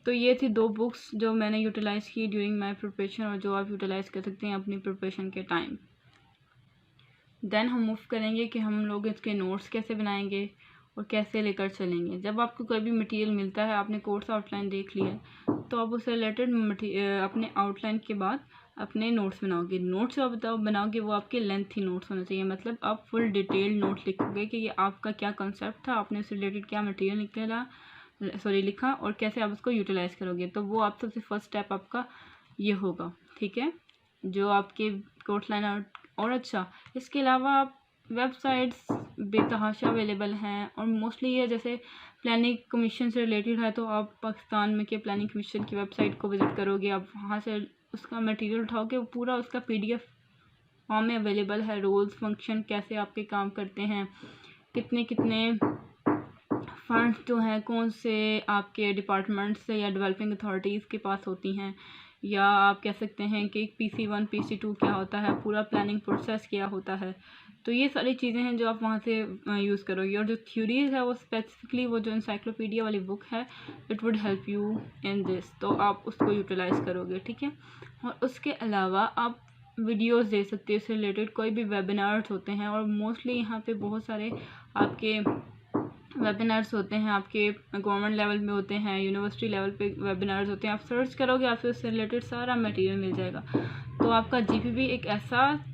तो ये थी 2 बुक्स जो मैंने यूटिलाइज़ की ड्यूरिंग माई प्रिपरेशन और जो आप यूटिलाइज़ कर सकते हैं अपनी प्रिपरेशन के टाइम। देन हम मूव करेंगे कि हम लोग इसके नोट्स कैसे बनाएंगे और कैसे लेकर चलेंगे। जब आपको कोई भी मटेरियल मिलता है, आपने कोर्स आउटलाइन देख लिया, तो आप उससे रिलेटेड अपने आउटलाइन के बाद अपने नोट्स बनाओगे। नोट्स जो आप बनाओगे वो आपके लेंथी नोट्स होने चाहिए, मतलब आप फुल डिटेल नोट लिखोगे कि ये आपका क्या कंसेप्ट था, आपने उससे रिलेटेड क्या मटेरियल लिखा और कैसे आप उसको यूटिलाइज़ करोगे। तो वो आप सबसे फर्स्ट स्टेप आपका ये होगा, ठीक है, जो आपके आउटलाइन। और अच्छा, इसके अलावा आप वेबसाइट्स बेतहाशा अवेलेबल हैं और मोस्टली ये जैसे प्लानिंग कमीशन से रिलेटेड है, तो आप पाकिस्तान में के प्लानिंग कमीशन की वेबसाइट को विज़िट करोगे, आप वहाँ से उसका मटेरियल उठाओगे, वो पूरा उसका PDF फॉर्म में अवेलेबल है। रोल्स, फंक्शन, कैसे आपके काम करते हैं, कितने कितने फंड्स जो हैं कौन से आपके डिपार्टमेंट से या डेवलपिंग अथॉरिटीज़ के पास होती हैं, या आप कह सकते हैं कि PC1 PC2 क्या होता है, पूरा प्लानिंग प्रोसेस क्या होता है। तो ये सारी चीज़ें हैं जो आप वहाँ से यूज़ करोगे। और जो थ्योरीज़ है वो स्पेसिफिकली वो जो इंसाइक्लोपीडिया वाली बुक है, it would help you in this, तो आप उसको यूटिलाइज़ करोगे, ठीक है। और उसके अलावा आप वीडियोस दे सकते हो इससे रिलेटेड, कोई भी वेबिनार्स होते हैं, और मोस्टली यहाँ पे बहुत सारे आपके वेबिनार्स होते हैं, आपके गवर्नमेंट लेवल में होते हैं, यूनिवर्सिटी लेवल पे वेबिनार्स होते हैं। आप सर्च करोगे, आपसे उससे रिलेटेड सारा मटेरियल मिल जाएगा। तो आपका जीपीपी एक ऐसा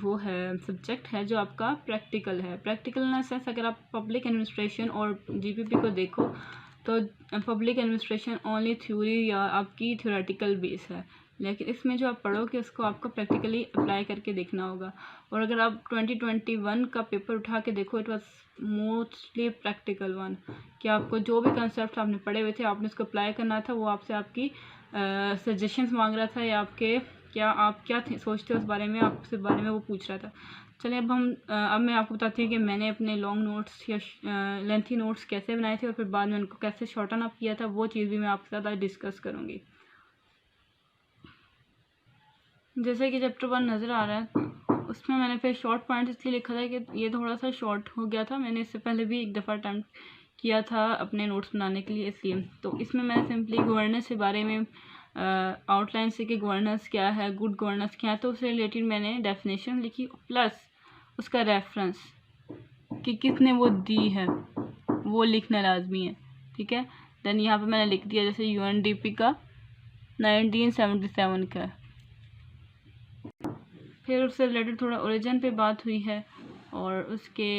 वो है, सब्जेक्ट है जो आपका प्रैक्टिकल है। प्रैक्टिकल इन द सेंस, अगर आप पब्लिक एडमिनिस्ट्रेशन और जीपीपी को देखो तो पब्लिक एडमिनिस्ट्रेशन ओनली थ्योरी या आपकी थ्योरेटिकल बेस है, लेकिन इसमें जो आप पढ़ोगे उसको आपको प्रैक्टिकली अप्लाई करके देखना होगा। और अगर आप 2021 का पेपर उठा के देखो, it was mostly practical one, कि आपको जो भी कंसेप्ट आपने पढ़े हुए थे आपने उसको अप्लाई करना था। वो आपसे आपकी सजेशंस मांग रहा था, या आपके आप क्या सोचते हो उस बारे में, आपसे बारे में वो पूछ रहा था। चलिए अब मैं आपको बताती हूँ कि मैंने अपने लॉन्ग नोट्स या लेंथी नोट्स कैसे बनाए थे और फिर बाद में उनको कैसे शॉर्टन अप किया था, वो चीज़ भी मैं आपके साथ आज डिस्कस करूँगी। जैसे कि चैप्टर 1 नज़र आ रहा है, उसमें मैंने फिर शॉर्ट पॉइंट इसलिए लिखा था कि ये थोड़ा सा शॉर्ट हो गया था। मैंने इससे पहले भी एक दफ़ा अटैम्प्ट किया था अपने नोट्स बनाने के लिए, इसलिए तो इसमें मैंने सिंपली गवर्नेंस के बारे में आउटलाइन से कि गवर्नेंस क्या है, गुड गवर्नेंस क्या है, तो उससे रिलेटेड मैंने डेफिनेशन लिखी, प्लस उसका रेफरेंस कि किसने वो दी है वो लिखना लाजमी है। ठीक है। देन यहाँ पे मैंने लिख दिया जैसे UNDP का 1977 का। फिर उससे रिलेटेड थोड़ा ओरिजिन पे बात हुई है, और उसके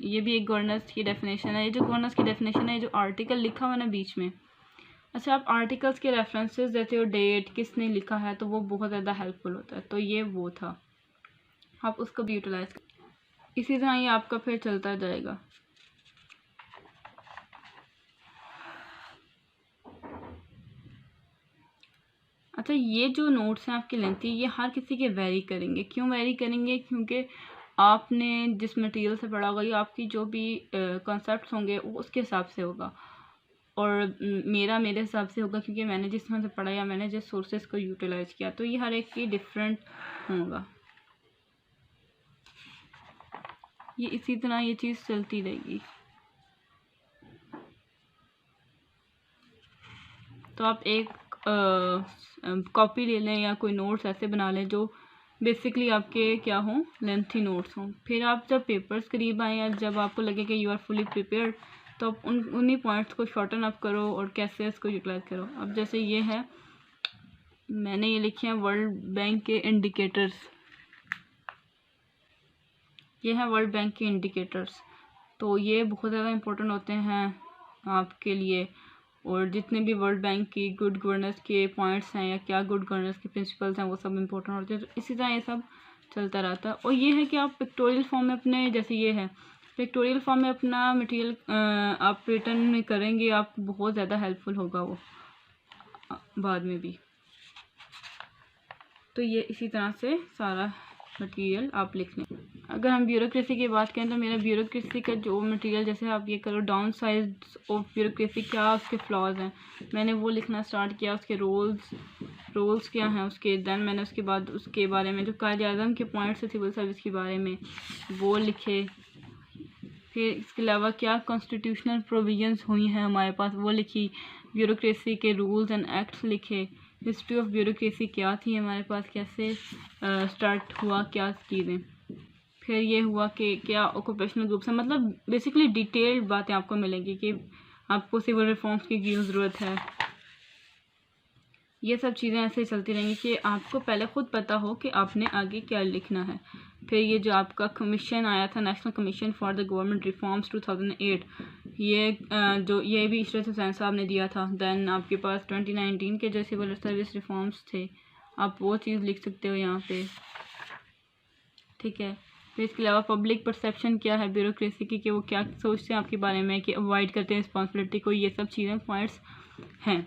ये भी एक गवर्नेंस की डेफिनेशन है। ये जो गवर्नेंस की डेफिनेशन है, जो आर्टिकल लिखा हुआ ना बीच में, अच्छा आप आर्टिकल्स के रेफरेंसेस देते हो, डेट किसने लिखा है, तो वो बहुत ज़्यादा हेल्पफुल होता है। तो ये वो था, आप उसको भी यूटिलाइज कर, इसी तरह ये आपका फिर चलता जाएगा। अच्छा ये जो नोट्स हैं आपके लेंथी, ये हर किसी के वेरी करेंगे। क्यों वेरी करेंगे? क्योंकि आपने जिस मटेरियल से पढ़ा होगा, या आपकी जो भी कॉन्सेप्ट्स होंगे वो उसके हिसाब से होगा, और मेरे हिसाब से होगा, क्योंकि मैंने जिस तरह से पढ़ा या मैंने जिस सोर्सेज को यूटिलाइज किया, तो ये हर एक की डिफरेंट होगा। ये इसी तरह ये चीज़ चलती रहेगी। तो आप एक कॉपी ले लें या कोई नोट्स ऐसे बना लें जो बेसिकली आपके क्या हों, लेंथी नोट्स हों। फिर आप जब पेपर्स करीब आएँ या जब आपको लगे कि यू आर फुली प्रिपेयर्ड, तो आप उन्हीं पॉइंट्स को शॉर्टन अप करो और कैसे इसको यूटिलाइज करो। अब जैसे ये है, मैंने ये लिखे हैं वर्ल्ड बैंक के इंडिकेटर्स, ये हैं वर्ल्ड बैंक के इंडिकेटर्स। तो ये बहुत ज़्यादा इम्पोर्टेंट होते हैं आपके लिए, और जितने भी वर्ल्ड बैंक की गुड गवर्नेंस के पॉइंट्स हैं या क्या गुड गवर्नेंस के प्रिंसिपल्स हैं, वो सब इम्पोर्टेंट होते हैं। तो इसी तरह ये सब चलता रहता है। और ये है कि आप पिक्टोरियल फॉर्म में अपने, जैसे ये है पिक्टोरियल फॉर्म में अपना मटेरियल आप रिटर्न में करेंगे, आपको बहुत ज़्यादा हेल्पफुल होगा वो बाद में भी। तो ये इसी तरह से सारा मटेरियल आप लिख लें। अगर हम ब्यूरोक्रेसी की बात करें, तो मेरा ब्यूरोक्रेसी का जो मटेरियल, जैसे आप ये करो डाउन साइज ऑफ ब्यूरोक्रेसी, क्या उसके फ्लॉज हैं, मैंने वो लिखना स्टार्ट किया। उसके रोल्स क्या हैं उसके। देन मैंने उसके बाद उसके बारे में जो कायदे-ए-आज़म के पॉइंट्स है सिविल सर्विस के बारे में, वो लिखे। फिर इसके अलावा क्या कॉन्स्टिट्यूशनल प्रोविजंस हुई हैं हमारे पास, वो लिखी। ब्यूरोक्रेसी के रूल्स एंड एक्ट्स लिखे। हिस्ट्री ऑफ ब्यूरोक्रेसी क्या थी हमारे पास, कैसे स्टार्ट हुआ, क्या चीज़ें। फिर ये हुआ कि क्या ऑक्यूपेशनल ग्रुप्स हैं, मतलब बेसिकली डिटेल्ड बातें आपको मिलेंगी कि आपको सिविल रिफॉर्म्स की क्यों ज़रूरत है। ये सब चीज़ें ऐसे चलती रहेंगी कि आपको पहले ख़ुद पता हो कि आपने आगे क्या लिखना है। फिर ये जो आपका कमीशन आया था, national commission for the government reforms 2008, ये भी इशरत हुसैन साहब ने दिया था। दैन आपके पास 2019 के जो सिविल सर्विस रिफॉर्म्स थे, आप वो चीज़ लिख सकते हो यहाँ पे, ठीक है। फिर इसके अलावा पब्लिक परसेप्शन क्या है ब्यूरोक्रेसी की, कि वो क्या सोचते हैं आपके बारे में, कि अवॉइड करते हैं रिस्पॉन्सिबिलिटी को, ये सब चीज़ें पॉइंट्स हैं।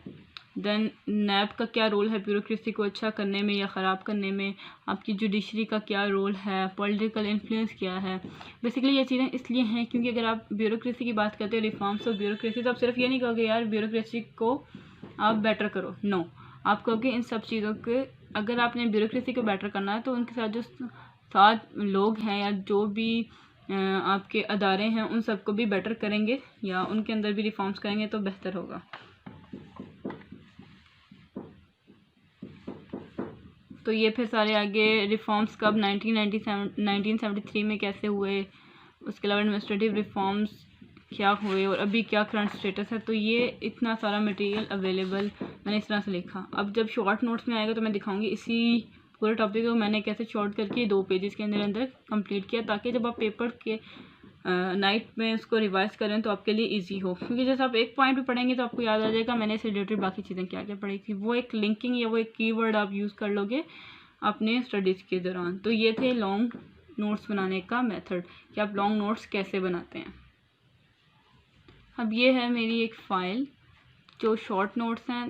देन नैब का क्या रोल है ब्यूरोक्रेसी को अच्छा करने में या ख़राब करने में, आपकी जुडिशरी का क्या रोल है, पॉलिटिकल इन्फ्लुएंस क्या है। बेसिकली ये चीज़ें इसलिए हैं क्योंकि अगर आप ब्यूरोक्रेसी की बात करते हो, रिफॉर्म्स ऑफ ब्यूरोक्रेसी, तो आप सिर्फ ये नहीं कहोगे यार ब्यूरोक्रेसी को आप बेटर करो, नो, आप कहोगे इन सब चीज़ों के, अगर आपने ब्यूरोक्रेसी को बेटर करना है तो उनके साथ जो साथ लोग हैं या जो भी आपके अदारे हैं, उन सबको भी बेटर करेंगे या उनके अंदर भी रिफॉर्म्स करेंगे तो बेहतर होगा। तो ये फिर सारे आगे रिफॉर्म्स कब 1973 में कैसे हुए, उसके अलावा एडमिनिस्ट्रेटिव रिफॉर्म्स क्या हुए और अभी क्या करंट स्टेटस है। तो ये इतना सारा मटेरियल अवेलेबल मैंने इस तरह से लिखा। अब जब शॉर्ट नोट्स में आएगा तो मैं दिखाऊंगी इसी पूरे टॉपिक को मैंने कैसे शॉर्ट करके 2 पेजेस के अंदर कंप्लीट किया, ताकि जब आप पेपर के नाइट में उसको रिवाइज करें तो आपके लिए इजी हो। क्योंकि जैसे आप एक पॉइंट भी पढ़ेंगे तो आपको याद आ जाएगा मैंने इससे रिलेटेड बाकी चीज़ें क्या क्या पढ़ी थी। वो एक लिंकिंग या वो एक कीवर्ड आप यूज़ कर लोगे अपने स्टडीज़ के दौरान। तो ये थे लॉन्ग नोट्स बनाने का मेथड, कि आप लॉन्ग नोट्स कैसे बनाते हैं। अब ये है मेरी एक फ़ाइल जो शॉर्ट नोट्स हैं,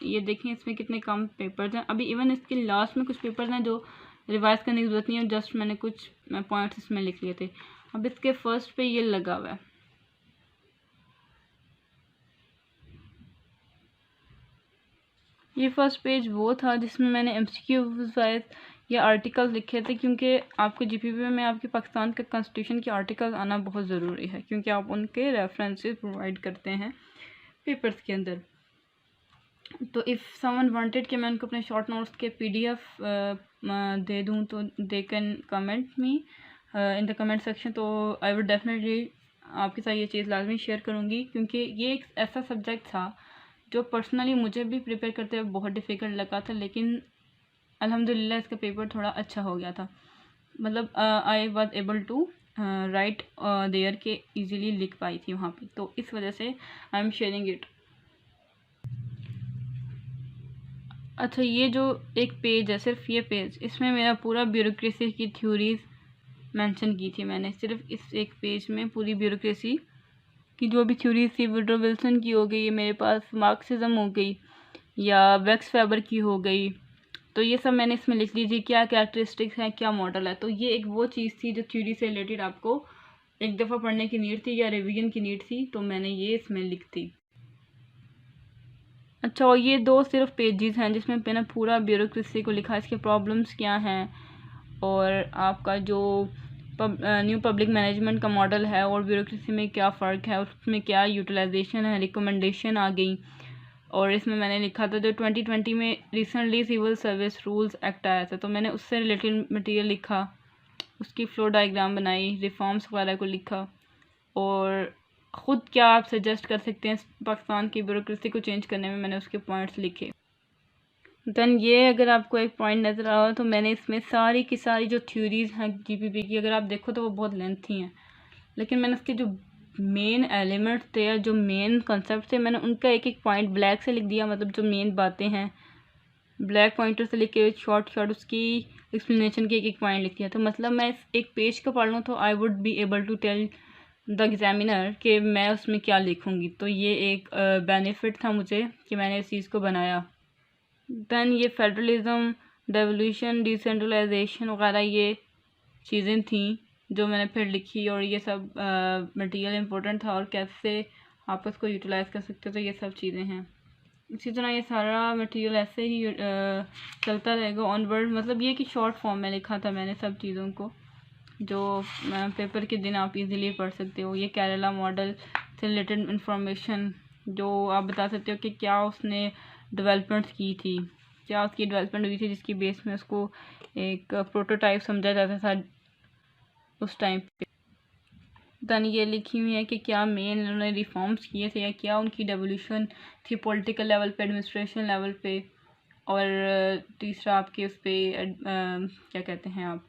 ये देखें इसमें कितने कम पेपर्स हैं। अभी इवन इसके लास्ट में कुछ पेपर्स हैं जो रिवाइज करने की ज़रूरत नहीं है, जस्ट मैंने कुछ पॉइंट्स इसमें लिख लिए थे। अब इसके फर्स्ट पे ये लगा हुआ है, ये फर्स्ट पेज वो था जिसमें मैंने MCQ या आर्टिकल लिखे थे, क्योंकि आपके GPP में आपके पाकिस्तान के कॉन्स्टिट्यूशन के आर्टिकल आना बहुत ज़रूरी है, क्योंकि आप उनके रेफरेंसेस प्रोवाइड करते हैं पेपर्स के अंदर। तो इफ़ समवन वांटेड कि मैं उनको अपने शॉर्ट नोट्स के PDF दे दूं, तो they can comment me in the comment section. तो आई वुड डेफिनेटली आपके साथ ये चीज़ लाजमी शेयर करूँगी, क्योंकि ये एक ऐसा सब्जेक्ट था जो पर्सनली मुझे भी प्रिपेयर करते हुए बहुत डिफ़िकल्ट लगा था, लेकिन अल्हम्दुलिल्लाह इसका पेपर थोड़ा अच्छा हो गया था। मतलब I was able to write there के ईज़िली लिख पाई थी वहाँ पे, तो इस वजह से आई एम शेयरिंग इट। अच्छा, ये जो एक पेज है, सिर्फ ये पेज, इसमें मेरा पूरा ब्यूरोक्रेसी की थ्योरीज़ मेंशन की थी मैंने। सिर्फ इस एक पेज में पूरी ब्यूरोक्रेसी की जो भी थ्योरीज थी, वुडरो विल्सन की हो गई, मेरे पास मार्क्सिज्म हो गई या वैक्स फैबर की हो गई, तो ये सब मैंने इसमें लिख ली थी, क्या कैरेक्टरिस्टिक्स हैं, क्या मॉडल है। तो ये एक वो चीज़ थी जो थ्योरी से रिलेटेड आपको एक दफ़ा पढ़ने की नीड थी या रिवीजन की नीड थी, तो मैंने ये इसमें लिख दी। अच्छा, और ये 2 सिर्फ पेजेस हैं जिसमें मैंने पूरा ब्यूरोक्रेसी को लिखा, इसके प्रॉब्लम्स क्या हैं और आपका जो न्यू पब्लिक मैनेजमेंट का मॉडल है और ब्यूरोक्रेसी में क्या फ़र्क है, उसमें क्या यूटिलाइजेशन है, रिकमेंडेशन आ गई। और इसमें मैंने लिखा था जो 2020 में recently civil service rules act आया था, तो मैंने उससे रिलेटेड मटेरियल लिखा, उसकी फ्लो डायग्राम बनाई, रिफॉर्म्स वगैरह को लिखा, और ख़ुद क्या आप सजेस्ट कर सकते हैं पाकिस्तान की ब्यूरोक्रेसी को चेंज करने में, मैंने उसके पॉइंट्स लिखे। देन ये अगर आपको एक पॉइंट नज़र आ रहा तो मैंने इसमें सारी की सारी जो थ्योरीज़ हैं जीपीपी की, अगर आप देखो तो वो बहुत लेंथी हैं, लेकिन मैंने उसके जो मेन एलिमेंट्स थे या जो मेन कॉन्सेप्ट थे, मैंने उनका एक एक पॉइंट ब्लैक से लिख दिया। मतलब जो मेन बातें हैं ब्लैक पॉइंटर से लिख के शॉर्ट उसकी एक्सप्लेनेशन के एक एक पॉइंट लिख दिया। तो मतलब मैं एक पेज का पढ़ लूँ तो I would be able to tell the examiner कि मैं उसमें क्या लिखूँगी। तो ये एक बेनिफिट था मुझे कि मैंने इस चीज़ को बनाया। दैन ये फेडरलिज़म, डेवोल्यूशन, डिसेंट्रलाइजेशन वगैरह ये चीज़ें थी जो मैंने फिर लिखी, और ये सब मटेरियल इम्पोर्टेंट था और कैसे आप उसको यूटिलाइज़ कर सकते हो, तो ये सब चीज़ें हैं। इसी तरह ये सारा मटेरियल ऐसे ही चलता रहेगा ऑनवर्ड। मतलब ये कि शॉर्ट फॉर्म में लिखा था मैंने सब चीज़ों को, जो पेपर के दिन आप इजीली पढ़ सकते हो। ये केरला मॉडल से रिलेटेड इंफॉर्मेशन जो आप बता सकते हो कि क्या उसने डेवलपमेंट्स की थी, क्या उसकी डेवलपमेंट हुई थी जिसकी बेस में उसको एक प्रोटोटाइप समझा जाता था उस टाइम पे। दैन ये लिखी हुई है कि क्या मेन उन्होंने रिफॉर्म्स किए थे या क्या उनकी डेवोल्यूशन थी पॉलिटिकल लेवल पे, एडमिनिस्ट्रेशन लेवल पे, और तीसरा आपके उस पर क्या कहते हैं आप,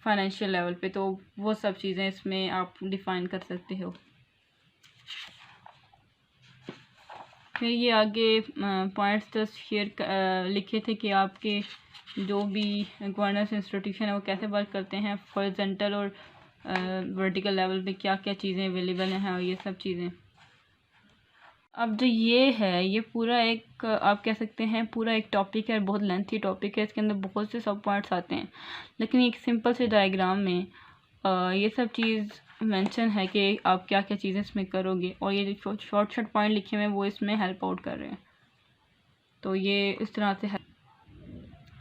फाइनेंशियल लेवल पे। तो वो सब चीज़ें इसमें आप डिफ़ाइन कर सकते हो। फिर ये आगे पॉइंट्स जस्ट शेयर लिखे थे कि आपके जो भी गवर्नेंस इंस्टीट्यूशन है वो कैसे वर्क करते हैं, हॉरिजॉन्टल और वर्टिकल लेवल पे क्या क्या चीज़ें अवेलेबल हैं और ये सब चीज़ें। अब जो ये है ये पूरा एक आप कह सकते हैं पूरा एक टॉपिक है, बहुत लेंथी टॉपिक है, इसके अंदर बहुत से सब पॉइंट्स आते हैं, लेकिन एक सिंपल से डायग्राम में ये सब चीज़ मेंशन है कि आप क्या क्या चीज़ें इसमें करोगे, और ये जो शॉर्ट पॉइंट लिखे हुए हैं वो इसमें हेल्प आउट कर रहे हैं। तो ये इस तरह से है।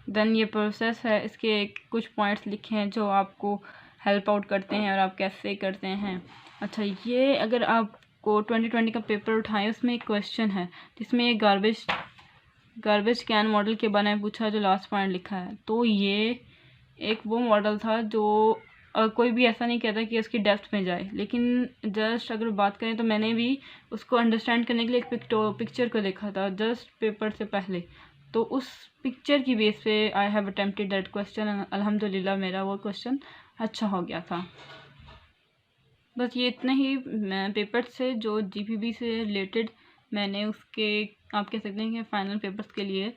देन ये प्रोसेस है, इसके कुछ पॉइंट्स लिखे हैं जो आपको हेल्प आउट करते हैं और आप कैसे करते हैं। अच्छा, ये अगर आपको 2020 का पेपर उठाएं उसमें एक क्वेश्चन है जिसमें ये गार्बेज कैन मॉडल के बारे में पूछा जो लास्ट पॉइंट लिखा है। तो ये एक वो मॉडल था जो कोई भी ऐसा नहीं कहता कि उसकी डेप्थ में जाए, लेकिन जस्ट अगर बात करें तो मैंने भी उसको अंडरस्टैंड करने के लिए एक पिक्चर को देखा था जस्ट पेपर से पहले, तो उस पिक्चर की बेस पे I have attempted that question, अल्हम्दुलिल्लाह मेरा वो क्वेश्चन अच्छा हो गया था। बस ये इतना ही पेपर से जो जीपीबी से रिलेटेड मैंने उसके आप कह सकते हैं कि फ़ाइनल पेपर्स के लिए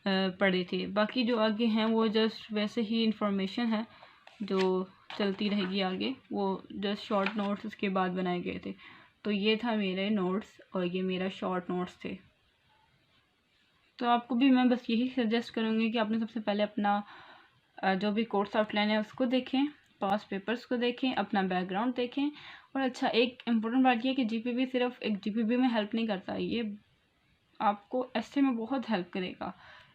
पढ़े थे। बाकी जो आगे हैं वो जस्ट वैसे ही इंफॉर्मेशन है जो चलती रहेगी आगे, वो जस्ट शॉर्ट नोट्स उसके बाद बनाए गए थे। तो ये था मेरे नोट्स और ये मेरा शॉर्ट नोट्स थे। तो आपको भी मैं बस यही सजेस्ट करूँगी कि आपने सबसे पहले अपना जो भी कोर्स आउटलाइन है उसको देखें, पास पेपर्स को देखें, अपना बैकग्राउंड देखें। और अच्छा, एक इम्पोर्टेंट बात ये है कि जीपीबी सिर्फ एक जीपीबी में हेल्प नहीं करता, ये आपको ऐसे में बहुत हेल्प करेगा।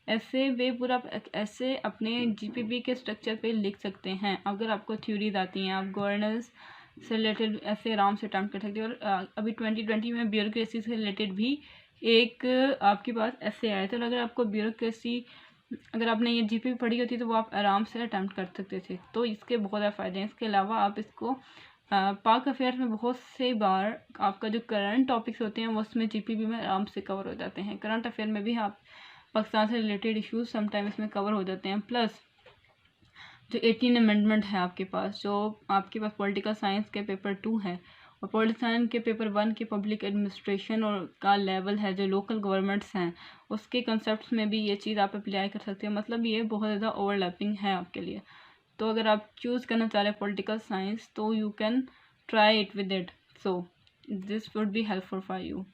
ऐसे वे पूरा ऐसे अपने जीपीबी के स्ट्रक्चर पे लिख सकते हैं। अगर आपको थ्योरीज आती हैं, आप गवर्नेंस से रिलेटेड ऐसे आराम से अटेम्प्ट कर सकते हो। और अभी 2020 में ब्यूरोक्रेसी से रिलेटेड भी एक आपके पास ऐसे आया था, और अगर आपको ब्यूरोक्रेसी अगर आपने ये जीपीबी पढ़ी होती तो वो आप आराम से अटेम्प्ट कर सकते थे। तो इसके बहुत ज़्यादा फ़ायदे हैं। इसके अलावा आप इसको पाक अफेयर में बहुत से बार आपका जो करंट टॉपिक्स होते हैं वो उसमें जीपीबी में आराम से कवर हो जाते हैं। करंट अफेयर में भी आप पाकिस्तान से रिलेटेड इश्यूज समटाइम इसमें कवर हो जाते हैं। प्लस जो 18 अमेंडमेंट है आपके पास, जो आपके पास पॉलिटिकल साइंस के पेपर 2 है और पॉलिटिकल साइंस के पेपर 1 के पब्लिक एडमिनिस्ट्रेशन और का लेवल है, जो लोकल गवर्नमेंट्स हैं उसके कंसेप्ट में भी ये चीज़ आप अप्लाई कर सकते हो। मतलब ये बहुत ज़्यादा ओवरलैपिंग है आपके लिए। तो अगर आप चूज़ करना चाह रहे हैं पॉलिटिकल साइंस तो you can try it with it, so this would be helpful for you.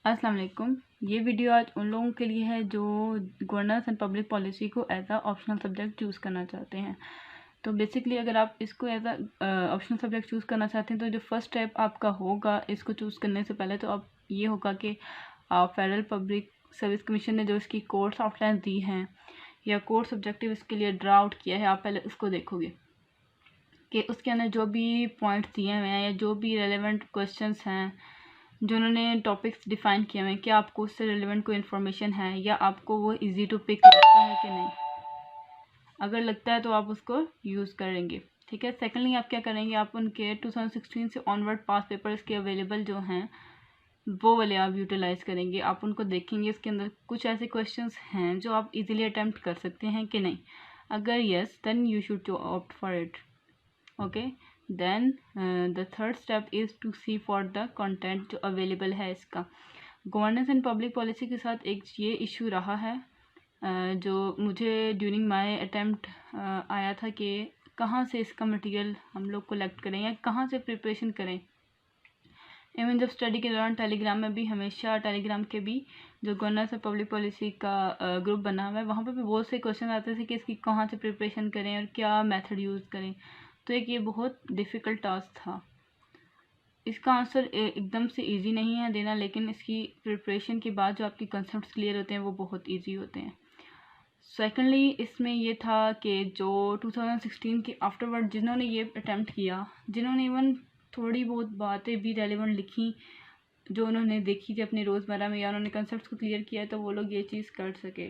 अस्सलाम वालेकुम। ये वीडियो आज उन लोगों के लिए है जो गवर्नेंस एंड पब्लिक पॉलिसी को as a optional subject choose करना चाहते हैं। तो बेसिकली अगर आप इसको as a optional subject choose करना चाहते हैं तो जो फर्स्ट स्टेप आपका होगा इसको चूज़ करने से पहले, तो आप ये होगा कि आप फेडरल पब्लिक सर्विस कमीशन ने जो इसकी कोर्स आउटलाइन दी हैं या कोर्स ऑब्जेक्टिव इसके लिए ड्रा आउट किया है, आप पहले उसको देखोगे कि उसके अंदर जो भी पॉइंट्स दिए हुए हैं या जो भी रेलेवेंट क्वेश्चंस हैं, जो उन्होंने टॉपिक्स डिफ़ाइन किए हुए हैं, क्या आपको उससे रिलेवेंट कोई इन्फॉर्मेशन है या आपको वो इजी टू पिक लगता है कि नहीं। अगर लगता है तो आप उसको यूज़ करेंगे, ठीक है। सेकेंडली आप क्या करेंगे, आप उनके 2016 से ऑनवर्ड पास पेपर्स के अवेलेबल जो हैं वो वाले आप यूटिलाइज़ करेंगे। आप उनको देखेंगे, इसके अंदर कुछ ऐसे क्वेश्चंस हैं जो आप इजीली अटैम्प्ट कर सकते हैं कि नहीं। अगर yes then you should to opt for it, okay. Then the third step is to see for the content जो अवेलेबल है इसका। गवर्नेंस एंड पब्लिक पॉलिसी के साथ एक ये इशू रहा है जो मुझे ड्यूरिंग माय अटेम्प्ट आया था कि कहाँ से इसका मटेरियल हम लोग कलेक्ट करें या कहाँ से प्रिपरेशन करें। इवन जब स्टडी के दौरान टेलीग्राम में भी हमेशा, टेलीग्राम के भी जो गवर्नेंस एंड पब्लिक पॉलिसी का ग्रुप बना हुआ है वहाँ पर भी बहुत से क्वेश्चन आते थे कि इसकी कहाँ से प्रिपरेशन करें और क्या मेथड यूज़ करें। तो एक ये बहुत डिफ़िकल्ट टास्क था। इसका आंसर एकदम से इजी नहीं है देना, लेकिन इसकी प्रिपरेशन के बाद जो आपके कंसेप्ट्स क्लियर होते हैं वो बहुत इजी होते हैं। सेकेंडली इसमें ये था कि जो 2016 के आफ्टरवर्ड जिन्होंने ये अटैम्प्ट किया, जिन्होंने इवन थोड़ी बहुत बातें भी रेलेवेंट लिखी जो उन्होंने देखी थी अपनी रोज़मर्रा में या उन्होंने कंसेप्ट्स को क्लियर किया है, तो वो लोग ये चीज़ कर सके।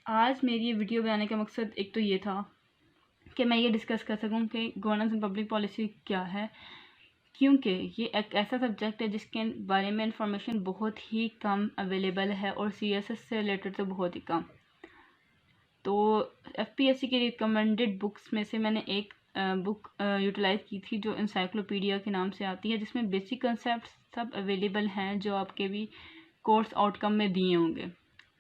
आज मेरी ये वीडियो बनाने का मकसद एक तो ये था कि मैं ये डिस्कस कर सकूं कि गवर्नेंस एंड पब्लिक पॉलिसी क्या है, क्योंकि ये एक ऐसा सब्जेक्ट है जिसके बारे में इंफॉर्मेशन बहुत ही कम अवेलेबल है और सीएसएस से रिलेटेड तो बहुत ही कम। तो एफपीएससी की रिकमेंडेड बुक्स में से मैंने एक बुक यूटिलाइज़ की थी जो इंसाइक्लोपीडिया के नाम से आती है, जिसमें बेसिक कंसेप्ट सब अवेलेबल हैं जो आपके भी कोर्स आउटकम में दिए होंगे।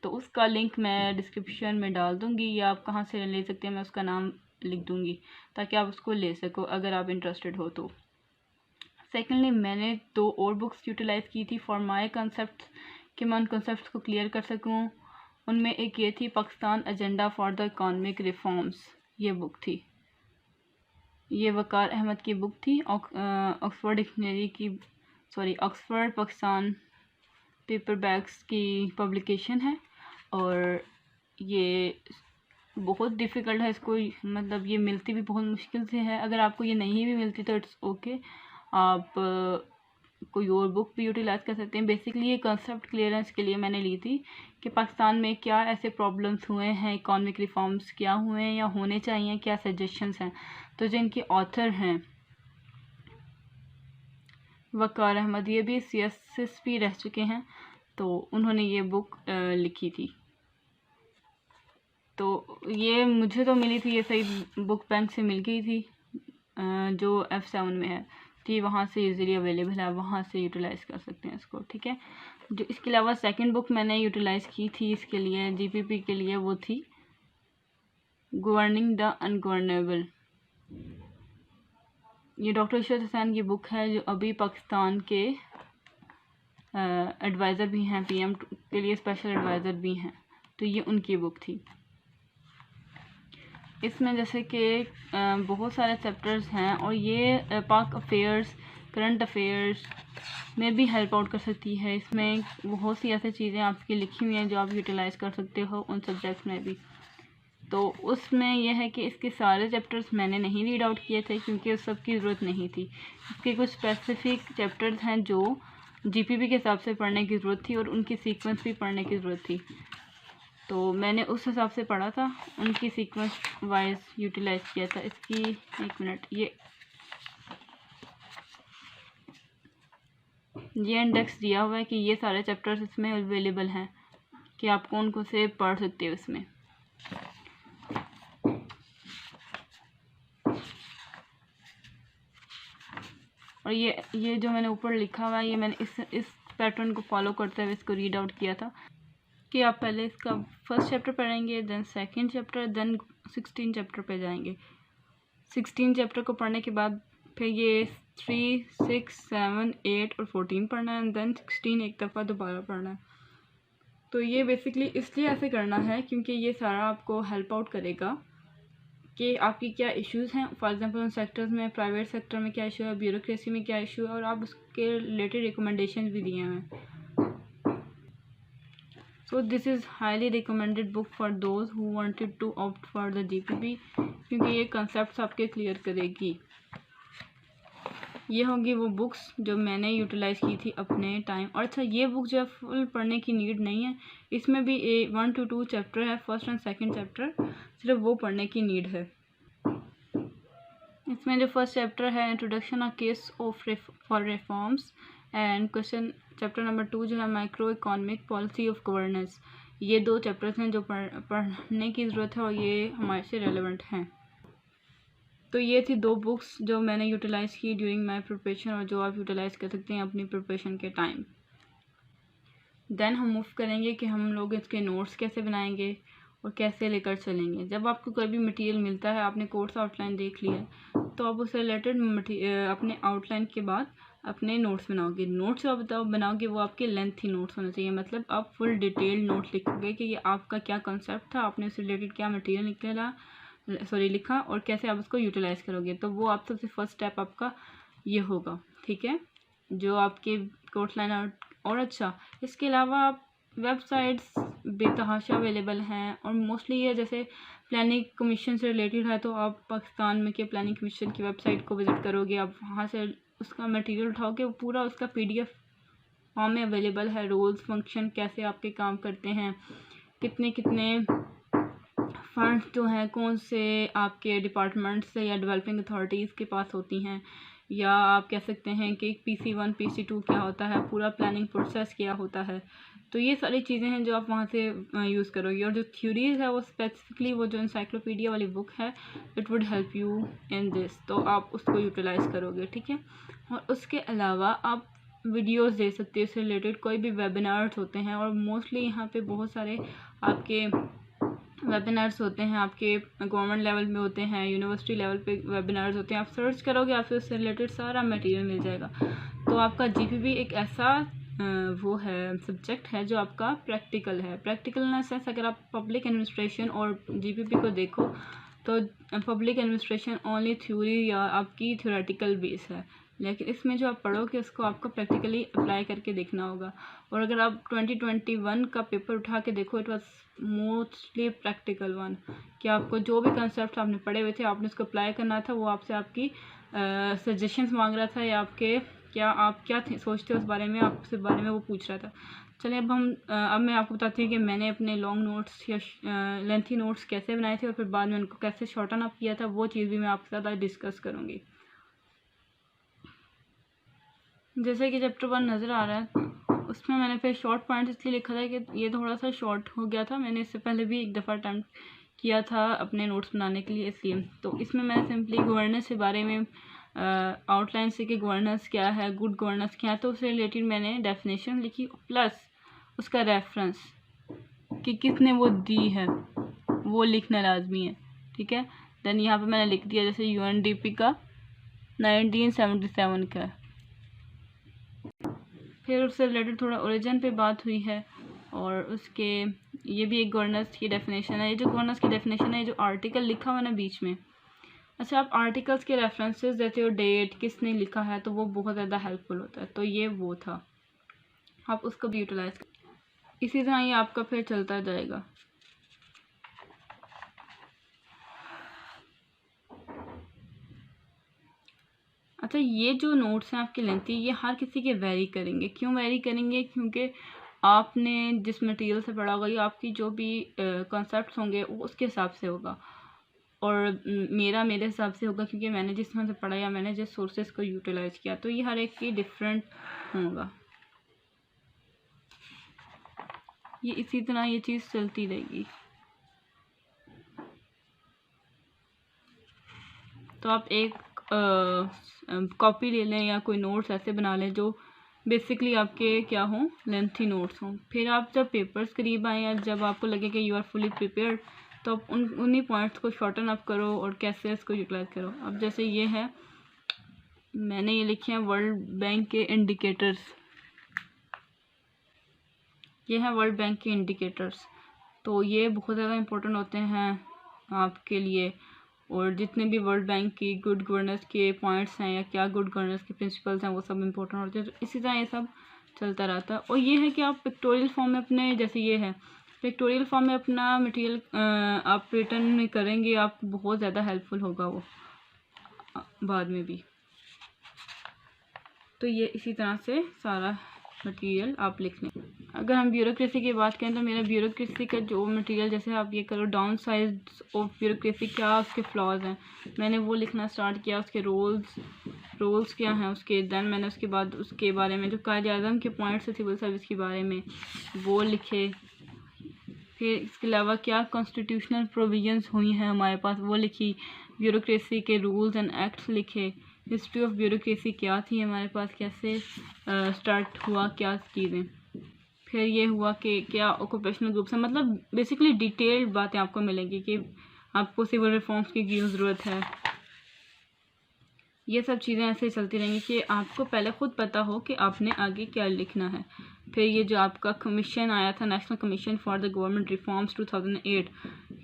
तो उसका लिंक मैं डिस्क्रिप्शन में डाल दूँगी या आप कहाँ से ले सकते हैं मैं उसका नाम लिख दूँगी ताकि आप उसको ले सको अगर आप इंटरेस्टेड हो तो। सेकेंडली मैंने 2 और बुक्स यूटिलाइज़ की थी फॉर माय कंसेप्ट कि मैं उन कंसेप्ट को क्लियर कर सकूं। उनमें एक ये थी Pakistan agenda for the economic reforms, ये बुक थी। ये वकार अहमद की बुक थी, ऑक्सफोर्ड डिक्शनरी की, सॉरी ऑक्सफोर्ड पाकिस्तान पेपरबैक्स की पब्लिकेशन है और ये बहुत डिफ़िकल्ट है इसको, मतलब ये मिलती भी बहुत मुश्किल से है। अगर आपको ये नहीं भी मिलती तो इट्स ओके, आप कोई और बुक भी यूटिलाइज़ कर सकते हैं। बेसिकली ये कंसेप्ट क्लियरेंस के लिए मैंने ली थी कि पाकिस्तान में क्या ऐसे प्रॉब्लम्स हुए हैं, इकॉनमिक रिफॉर्म्स क्या हुए हैं या होने चाहिए, क्या सजेशंस हैं। तो जिनके ऑथर हैं वकार अहमद, ये भी सीएसएस रह चुके हैं, तो उन्होंने ये बुक लिखी थी। तो ये मुझे तो मिली थी, ये सही बुक बैंक से मिल गई थी, जो F7 में है, तो ये वहाँ से इजीली अवेलेबल है, वहाँ से यूटिलाइज़ कर सकते हैं इसको, ठीक है। जो इसके अलावा सेकंड बुक मैंने यूटिलाइज़ की थी इसके लिए, जीपीपी के लिए, वो थी गवर्निंग द अनगवर्नेबल। ये डॉक्टर इशरत हुसैन की बुक है, जो अभी पाकिस्तान के एडवाइज़र भी हैं, पीएम के लिए स्पेशल एडवाइज़र भी हैं, तो ये उनकी बुक थी। इसमें जैसे कि बहुत सारे चैप्टर्स हैं, और ये पाक अफेयर्स, करंट अफेयर्स में भी हेल्प आउट कर सकती है। इसमें बहुत सी ऐसी चीज़ें आपकी लिखी हुई हैं जो आप यूटिलाइज़ कर सकते हो उन सब्जेक्ट्स में भी। तो उसमें यह है कि इसके सारे चैप्टर्स मैंने नहीं रीड आउट किए थे, क्योंकि उस सब की ज़रूरत नहीं थी। इसके कुछ स्पेसिफिक चैप्टर्स हैं जो जीपीपी के हिसाब से पढ़ने की ज़रूरत थी, और उनकी सीक्वेंस भी पढ़ने की ज़रूरत थी, तो मैंने उस हिसाब से पढ़ा था, उनकी सीक्वेंस वाइज यूटिलाइज़ किया था। इसकी एक मिनट, ये इंडेक्स दिया हुआ है कि ये सारे चैप्टर्स इसमें अवेलेबल हैं, कि आप कौन कौन से पढ़ सकते हो इसमें। और ये जो मैंने ऊपर लिखा हुआ है, ये मैंने इस पैटर्न को फॉलो करते हुए इसको रीड आउट किया था, कि आप पहले इसका फर्स्ट चैप्टर पढ़ेंगे, then second chapter, then 16 chapter पे जाएंगे। 16 चैप्टर को पढ़ने के बाद फिर ये 3, 6, 7, 8 और 14 पढ़ना है, देन 16 एक दफ़ा दोबारा पढ़ना है। तो ये बेसिकली इसलिए ऐसे करना है क्योंकि ये सारा आपको हेल्प आउट करेगा कि आपकी क्या इश्यूज़ हैं। फॉर एग्जांपल उन सेक्टर्स में, प्राइवेट सेक्टर में क्या इशू है, ब्यूरोक्रेसी में क्या इशू है, और आप उसके रिलेटेड रिकमेंडेशन भी दिए हैं। So this is highly recommended book for those who wanted to opt for the GPP, क्योंकि ये कंसेप्ट आपके क्लियर करेगी। ये होंगी वो बुक्स जो मैंने यूटिलाइज़ की थी अपने टाइम। और अच्छा, ये बुक जो है फुल पढ़ने की नीड नहीं है, इसमें भी 1 to 2 चैप्टर है, फर्स्ट एंड सेकंड चैप्टर, सिर्फ वो पढ़ने की नीड है। इसमें जो फर्स्ट चैप्टर है, introduction of case of for reforms, and question chapter number 2 जो है micro economic policy of governance. ये 2 चैप्टर्स हैं जो पढ़ने की ज़रूरत है, और ये हमारे से रेलेवेंट हैं। तो ये थी 2 बुक्स जो मैंने यूटिलाइज़ की ड्यूरिंग माई प्रिपरेशन, और जो आप यूटिलाइज़ कर सकते हैं अपनी प्रिपरेशन के टाइम। देन हम मूव करेंगे कि हम लोग इसके नोट्स कैसे बनाएंगे और कैसे लेकर चलेंगे। जब आपको कोई भी मटेरियल मिलता है, आपने कोर्स आउटलाइन देख लिया है, तो आप उससे रिलेटेड अपने आउटलाइन के बाद अपने नोट्स बनाओगे। नोट्स जो आप बनाओगे वो आपके लेंथी नोट्स होने चाहिए, मतलब आप फुल डिटेल्ड नोट्स लिखोगे कि ये आपका क्या कंसेप्ट था, आपने उससे रिलेटेड क्या मटेरियल लिखा और कैसे आप उसको यूटिलाइज़ करोगे। तो वो आप सबसे फर्स्ट स्टेप आपका ये होगा, ठीक है, जो आपके कोर्स लाइन। और अच्छा, इसके अलावा आप वेबसाइट्स बेतहाशा अवेलेबल हैं, और मोस्टली ये जैसे प्लानिंग कमीशन से रिलेटेड है, तो आप पाकिस्तान में के प्लानिंग कमीशन की वेबसाइट को विज़िट करोगे, आप वहाँ से उसका मटेरियल उठाओगे, वो पूरा उसका PDF फॉर्म में अवेलेबल है। रोल्स, फंक्शन, कैसे आपके काम करते हैं, कितने कितने फंड्स जो हैं कौन से आपके डिपार्टमेंट से या डेवलपिंग अथॉरिटीज़ के पास होती हैं, या आप कह सकते हैं कि PC1 PC2 क्या होता है, पूरा प्लानिंग प्रोसेस क्या होता है। तो ये सारी चीज़ें हैं जो आप वहाँ से यूज़ करोगे। और जो थ्योरीज़ है वो स्पेसिफिकली वो जो इंसाइक्लोपीडिया वाली बुक है, it would help you in this, तो आप उसको यूटिलाइज़ करोगे, ठीक है। और उसके अलावा आप वीडियोस दे सकते हो इससे रिलेटेड, कोई भी वेबिनार्स होते हैं, और मोस्टली यहाँ पे बहुत सारे आपके वेबिनार्स होते हैं, आपके गवर्नमेंट लेवल में होते हैं, यूनिवर्सिटी लेवल पे वेबिनार्स होते हैं। आप सर्च करोगे, आपसे उससे रिलेटेड सारा मटेरियल मिल जाएगा। तो आपका जीपीपी एक ऐसा वो है, सब्जेक्ट है जो आपका प्रैक्टिकल है। प्रैक्टिकल इन सेंस, अगर आप पब्लिक एडमिनिस्ट्रेशन और जीपीपी को देखो तो पब्लिक एडमिनिस्ट्रेशन ओनली थ्योरी या आपकी थ्योरेटिकल बेस है, लेकिन इसमें जो आप पढ़ोगे उसको आपको प्रैक्टिकली अप्लाई करके देखना होगा। और अगर आप 2021 का पेपर उठा के देखो, it was mostly practical one, कि आपको जो भी कंसेप्ट आपने पढ़े हुए थे आपने उसको अप्लाई करना था। वो आपसे आपकी सजेशंस मांग रहा था, या आपके आप क्या सोचते हो उस बारे में, आपसे बारे में वो पूछ रहा था। चलिए अब मैं आपको बताती हूँ कि मैंने अपने लॉन्ग नोट्स या लेंथी नोट्स कैसे बनाए थे, और फिर बाद में उनको कैसे शॉर्टन अप किया था, वो चीज़ भी मैं आपके साथ डिस्कस करूँगी। जैसे कि चैप्टर 1 नज़र आ रहा है, उसमें मैंने फिर शॉर्ट पॉइंट्स इसलिए लिखा था कि ये थोड़ा सा शॉर्ट हो गया था। मैंने इससे पहले भी एक दफ़ा अटैम्प्ट किया था अपने नोट्स बनाने के लिए, इसलिए तो इसमें मैंने सिंपली गवर्नेंस के बारे में आउटलाइन से कि गवर्नेंस क्या है, गुड गवर्नेंस क्या है, तो उससे रिलेटेड मैंने डेफिनेशन लिखी प्लस उसका रेफरेंस कि किसने वो दी है वो लिखना लाजमी है। ठीक है, देन यहाँ पे मैंने लिख दिया जैसे UNDP का 1977 का। फिर उससे रिलेटेड थोड़ा ओरिजिन पे बात हुई है और उसके ये भी एक गवर्नेंस की डेफिनेशन है। ये जो गवर्नेंस की डेफिनेशन है, जो आर्टिकल लिखा हुआ ना बीच में, अच्छा आप आर्टिकल्स के रेफरेंसेस देते हो, डेट किसने लिखा है, तो वो बहुत ज़्यादा हेल्पफुल होता है। तो ये वो था, आप उसको भी यूटिलाइज कर, इसी तरह ये आपका फिर चलता जाएगा। अच्छा, ये जो नोट्स हैं आपके लेंथी, ये हर किसी के वेरी करेंगे। क्यों वेरी करेंगे? क्योंकि आपने जिस मटेरियल से पढ़ा होगा या आपकी जो भी कॉन्सेप्ट्स होंगे वो उसके हिसाब से होगा, और मेरे हिसाब से होगा क्योंकि मैंने जिस तरह से पढ़ा या मैंने जिस सोर्सेज को यूटिलाइज किया, तो ये हर एक की डिफरेंट होगा। ये इसी तरह ये चीज़ चलती रहेगी। तो आप एक कॉपी ले लें या कोई नोट्स ऐसे बना लें जो बेसिकली आपके क्या हों, लेंथी नोट्स हों। फिर आप जब पेपर्स करीब आए या जब आपको लगे कि यू आर फुली प्रिपेयर्ड, तो आप उन्हीं पॉइंट्स को शॉर्टन अप करो और कैसे इसको यूटिलाइज करो। अब जैसे ये है, मैंने ये लिखे हैं वर्ल्ड बैंक के इंडिकेटर्स, ये हैं वर्ल्ड बैंक के इंडिकेटर्स। तो ये बहुत ज़्यादा इम्पोर्टेंट होते हैं आपके लिए, और जितने भी वर्ल्ड बैंक की गुड गवर्नेंस के पॉइंट्स हैं या क्या गुड गवर्नेंस के प्रिंसिपल्स हैं वो सब इम्पोर्टेंट होते हैं। तो इसी तरह ये सब चलता रहता है। और ये है कि आप पिक्टोरियल फॉर्म में अपने, जैसे ये है पिक्टोरियल फॉर्म में अपना मटेरियल आप रिटर्न में करेंगे, आपको बहुत ज़्यादा हेल्पफुल होगा वो बाद में भी। तो ये इसी तरह से सारा मटेरियल आप लिख लें। अगर हम ब्यूरोक्रेसी की बात करें तो मेरा ब्यूरोक्रेसी का जो मटेरियल, जैसे आप ये करो डाउन साइज ऑफ ब्यूरोक्रेसी, क्या उसके फ्लॉज हैं, मैंने वो लिखना स्टार्ट किया। उसके रोल्स क्या हैं उसके, देन मैंने उसके बाद उसके बारे में जो कायदे-ए-आज़म के पॉइंट्स है सिविल सर्विस के बारे में वो लिखे। फिर इसके अलावा क्या कॉन्स्टिट्यूशनल प्रोविजंस हुई हैं हमारे पास वो लिखी। ब्यूरोक्रेसी के रूल्स एंड एक्ट्स लिखे। हिस्ट्री ऑफ ब्यूरोक्रेसी क्या थी हमारे पास, कैसे स्टार्ट हुआ क्या चीज़ें। फिर ये हुआ कि क्या ऑक्यूपेशनल ग्रुप्स हैं, मतलब बेसिकली डिटेल्ड बातें आपको मिलेंगी कि आपको सिविल रिफॉर्म्स की क्यों ज़रूरत है। ये सब चीज़ें ऐसे चलती रहेंगी कि आपको पहले ख़ुद पता हो कि आपने आगे क्या लिखना है। फिर ये जो आपका कमीशन आया था, national commission for the government reforms 2008,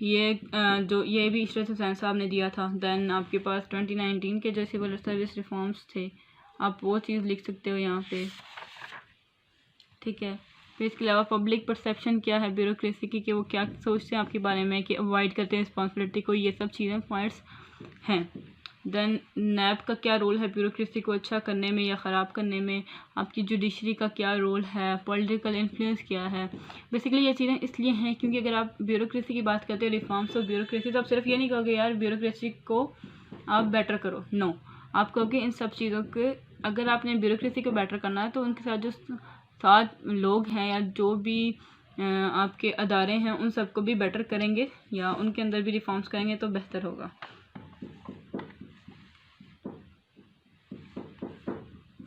ये भी इशरत हुसैन साहब ने दिया था। दैन आपके पास 2019 के जो सिविल सर्विस रिफॉर्म्स थे, आप वो चीज़ लिख सकते हो यहाँ पे। ठीक है, फिर इसके अलावा पब्लिक परसेप्शन क्या है ब्यूरोक्रेसी की, कि वो क्या सोचते हैं आपके बारे में, कि अवॉइड करते हैं रिस्पॉन्सिबिलिटी को, ये सब चीज़ें पॉइंट्स हैं। देन नैब का क्या रोल है ब्यूरोक्रेसी को अच्छा करने में या ख़राब करने में, आपकी जुडिशरी का क्या रोल है, पॉलिटिकल इन्फ्लुएंस क्या है। बेसिकली ये चीज़ें इसलिए हैं क्योंकि अगर आप ब्यूरोक्रेसी की बात करते हो, रिफॉर्म्स ऑफ ब्यूरोक्रेसी, तो आप सिर्फ ये नहीं कहोगे यार ब्यूरोक्रेसी को आप बेटर करो, नो, आप कहोगे इन सब चीज़ों के, अगर आपने ब्यूरोक्रेसी को बेटर करना है तो उनके साथ जो साथ लोग हैं या जो भी आपके अदारे हैं उन सबको भी बेटर करेंगे या उनके अंदर भी रिफॉर्म्स करेंगे तो बेहतर होगा।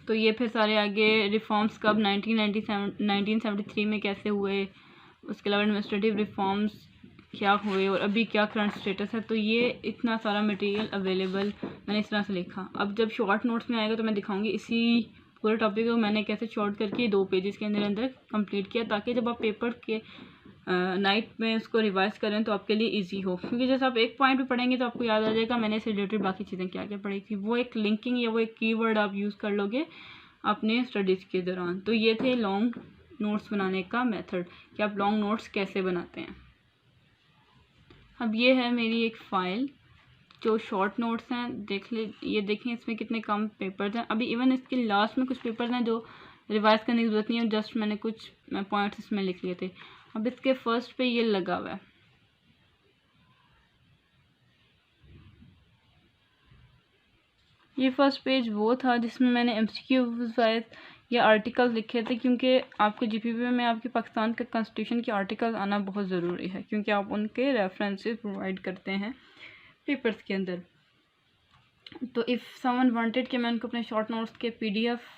तो ये फिर सारे आगे रिफॉर्म्स कब 1973 में कैसे हुए, उसके अलावा एडमिनिस्ट्रेटिव रिफॉर्म्स क्या हुए और अभी क्या करंट स्टेटस है। तो ये इतना सारा मटेरियल अवेलेबल मैंने इस तरह से लिखा। अब जब शॉर्ट नोट्स में आएगा तो मैं दिखाऊंगी इसी पूरे टॉपिक को मैंने कैसे शॉर्ट करके 2 पेजेस के अंदर कंप्लीट किया, ताकि जब आप पेपर के नाइट में उसको रिवाइज करें तो आपके लिए इजी हो। क्योंकि जैसे आप एक पॉइंट भी पढ़ेंगे तो आपको याद आ जाएगा मैंने इससे रिलेटेड बाकी चीज़ें क्या क्या पढ़ी थी। वो एक लिंकिंग या वो एक कीवर्ड आप यूज़ कर लोगे अपने स्टडीज़ के दौरान। तो ये थे लॉन्ग नोट्स बनाने का मेथड कि आप लॉन्ग नोट्स कैसे बनाते हैं। अब ये है मेरी एक फ़ाइल जो शॉर्ट नोट्स हैं, ये देखें इसमें कितने कम पेपर्स हैं। अभी इवन इसके लास्ट में कुछ पेपर्स हैं जो रिवाइज करने की ज़रूरत नहीं है, जस्ट मैंने कुछ पॉइंट्स इसमें लिख लिए थे। अब इसके फर्स्ट पे ये लगा हुआ है, ये फर्स्ट पेज वो था जिसमें मैंने MCQ वाइज ये आर्टिकल लिखे थे, क्योंकि आपके जीपीपी में आपके पाकिस्तान के कॉन्स्टिट्यूशन के आर्टिकल आना बहुत ज़रूरी है, क्योंकि आप उनके रेफरेंसेस प्रोवाइड करते हैं पेपर्स के अंदर। तो इफ़ समवन वांटेड कि मैं उनको अपने शॉर्ट नोट्स के पीडीएफ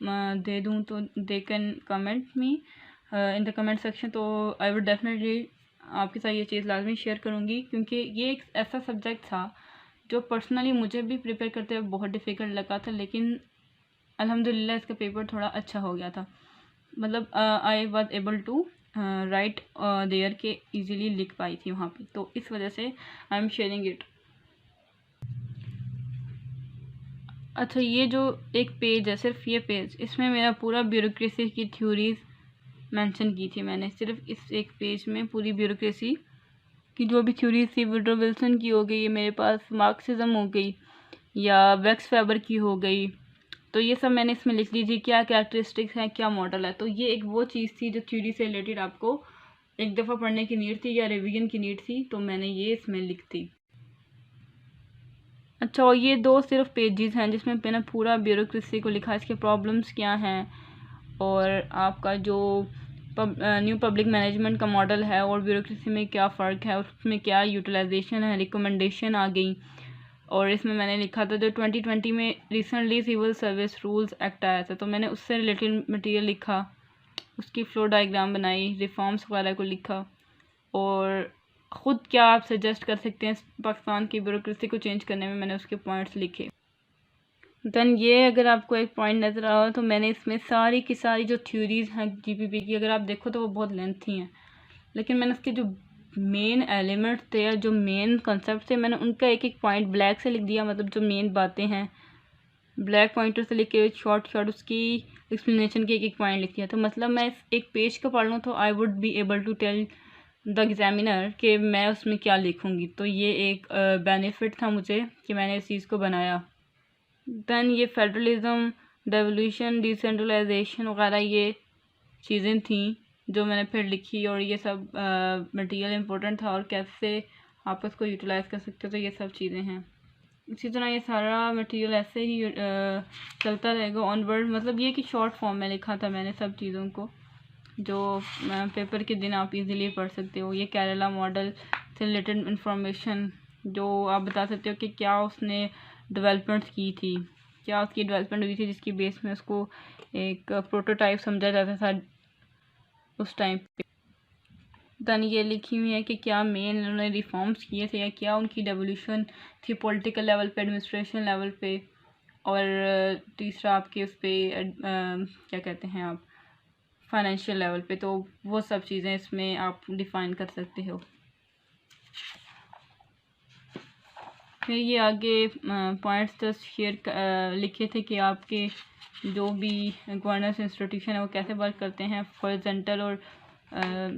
दे दूं, तो they can comment me in the comment section. तो आई वुड डेफिनेटली आपके साथ ये चीज़ लाजमी शेयर करूँगी, क्योंकि ये एक ऐसा सब्जेक्ट था जो पर्सनली मुझे भी प्रिपेयर करते हुए बहुत डिफ़िकल्ट लगा था, लेकिन अल्हम्दुलिल्लाह इसका पेपर थोड़ा अच्छा हो गया था। मतलब I was able to write there के ईज़िली लिख पाई थी वहाँ पे, तो इस वजह से आई एम शेयरिंग इट। अच्छा, ये जो एक पेज है, सिर्फ ये पेज, इसमें मेरा पूरा ब्यूरोक्रेसी की थ्योरीज मेंशन की थी मैंने। सिर्फ इस एक पेज में पूरी ब्यूरोक्रेसी की जो भी थ्योरीज थी, वुडरो विल्सन की हो गई, मेरे पास मार्क्सिज्म हो गई, या वेक्स फेबर की हो गई, तो ये सब मैंने इसमें लिख ली थी, क्या कैरेक्टरिस्टिक्स हैं, क्या मॉडल है। तो ये एक वो चीज़ थी जो थ्योरी से रिलेटेड आपको एक दफ़ा पढ़ने की नीड थी या रिवीजन की नीड थी, तो मैंने ये इसमें लिख दी। अच्छा, और ये दो सिर्फ पेजेस हैं जिसमें मैंने पूरा ब्यूरोक्रेसी को लिखा, इसके प्रॉब्लम्स क्या हैं, और आपका जो न्यू पब्लिक मैनेजमेंट का मॉडल है और ब्यूरोक्रेसी में क्या फ़र्क है, उसमें क्या यूटिलाइजेशन है, रिकमेंडेशन आ गई। और इसमें मैंने लिखा था जो 2020 में recently civil service rules act आया था, तो मैंने उससे रिलेटेड मटेरियल लिखा, उसकी फ्लो डायग्राम बनाई, रिफॉर्म्स वगैरह को लिखा, और ख़ुद क्या आप सजेस्ट कर सकते हैं पाकिस्तान की ब्यूरोक्रेसी को चेंज करने में, मैंने उसके पॉइंट्स लिखे। देन ये अगर आपको एक पॉइंट नज़र आ रहा तो मैंने इसमें सारी की सारी जो थ्योरीज़ हैं जीपीपी की, अगर आप देखो तो वो बहुत लेंथी हैं, लेकिन मैंने उसके जो मेन एलिमेंट्स थे या जो मेन कॉन्सेप्ट थे, मैंने उनका एक एक पॉइंट ब्लैक से लिख दिया। मतलब जो मेन बातें हैं ब्लैक पॉइंटर से लिख के शॉर्ट उसकी एक्सप्लेनेशन के एक एक पॉइंट लिख दिया। तो मतलब मैं एक पेज का पढ़ लूँ तो I would be able to tell the examiner कि मैं उसमें क्या लिखूँगी। तो ये एक बेनिफिट था मुझे कि मैंने इस चीज़ को बनाया। दैन ये फेडरलिज़म, डेवोल्यूशन, डिसेंट्रलाइजेशन वगैरह ये चीज़ें थी जो मैंने फिर लिखी, और ये सब मटेरियल इम्पोर्टेंट था और कैसे आप इसको यूटिलाइज़ कर सकते हो, तो ये सब चीज़ें हैं। इसी तरह ये सारा मटेरियल ऐसे ही चलता रहेगा ऑनवर्ड। मतलब ये कि शॉर्ट फॉर्म में लिखा था मैंने सब चीज़ों को, जो पेपर के दिन आप इजीली पढ़ सकते हो। ये केरला मॉडल से रिलेटेड इंफॉर्मेशन जो आप बता सकते हो कि क्या उसने डेवलपमेंट्स की थी, क्या उसकी डेवलपमेंट हुई थी जिसकी बेस में उसको एक प्रोटोटाइप समझा जाता था उस टाइम पे। दैन ये लिखी हुई है कि क्या मेन उन्होंने रिफॉर्म्स किए थे या क्या उनकी डेवोल्यूशन थी पॉलिटिकल लेवल पे, एडमिनिस्ट्रेशन लेवल पे, और तीसरा आपके उस पर क्या कहते हैं आप फाइनेंशियल लेवल पे। तो वो सब चीज़ें इसमें आप डिफ़ाइन कर सकते हो। फिर ये आगे पॉइंट्स जस्ट शेयर लिखे थे कि आपके जो भी गवर्नेंस इंस्टीट्यूशन है वो कैसे वर्क करते हैं, हॉरिजॉन्टल और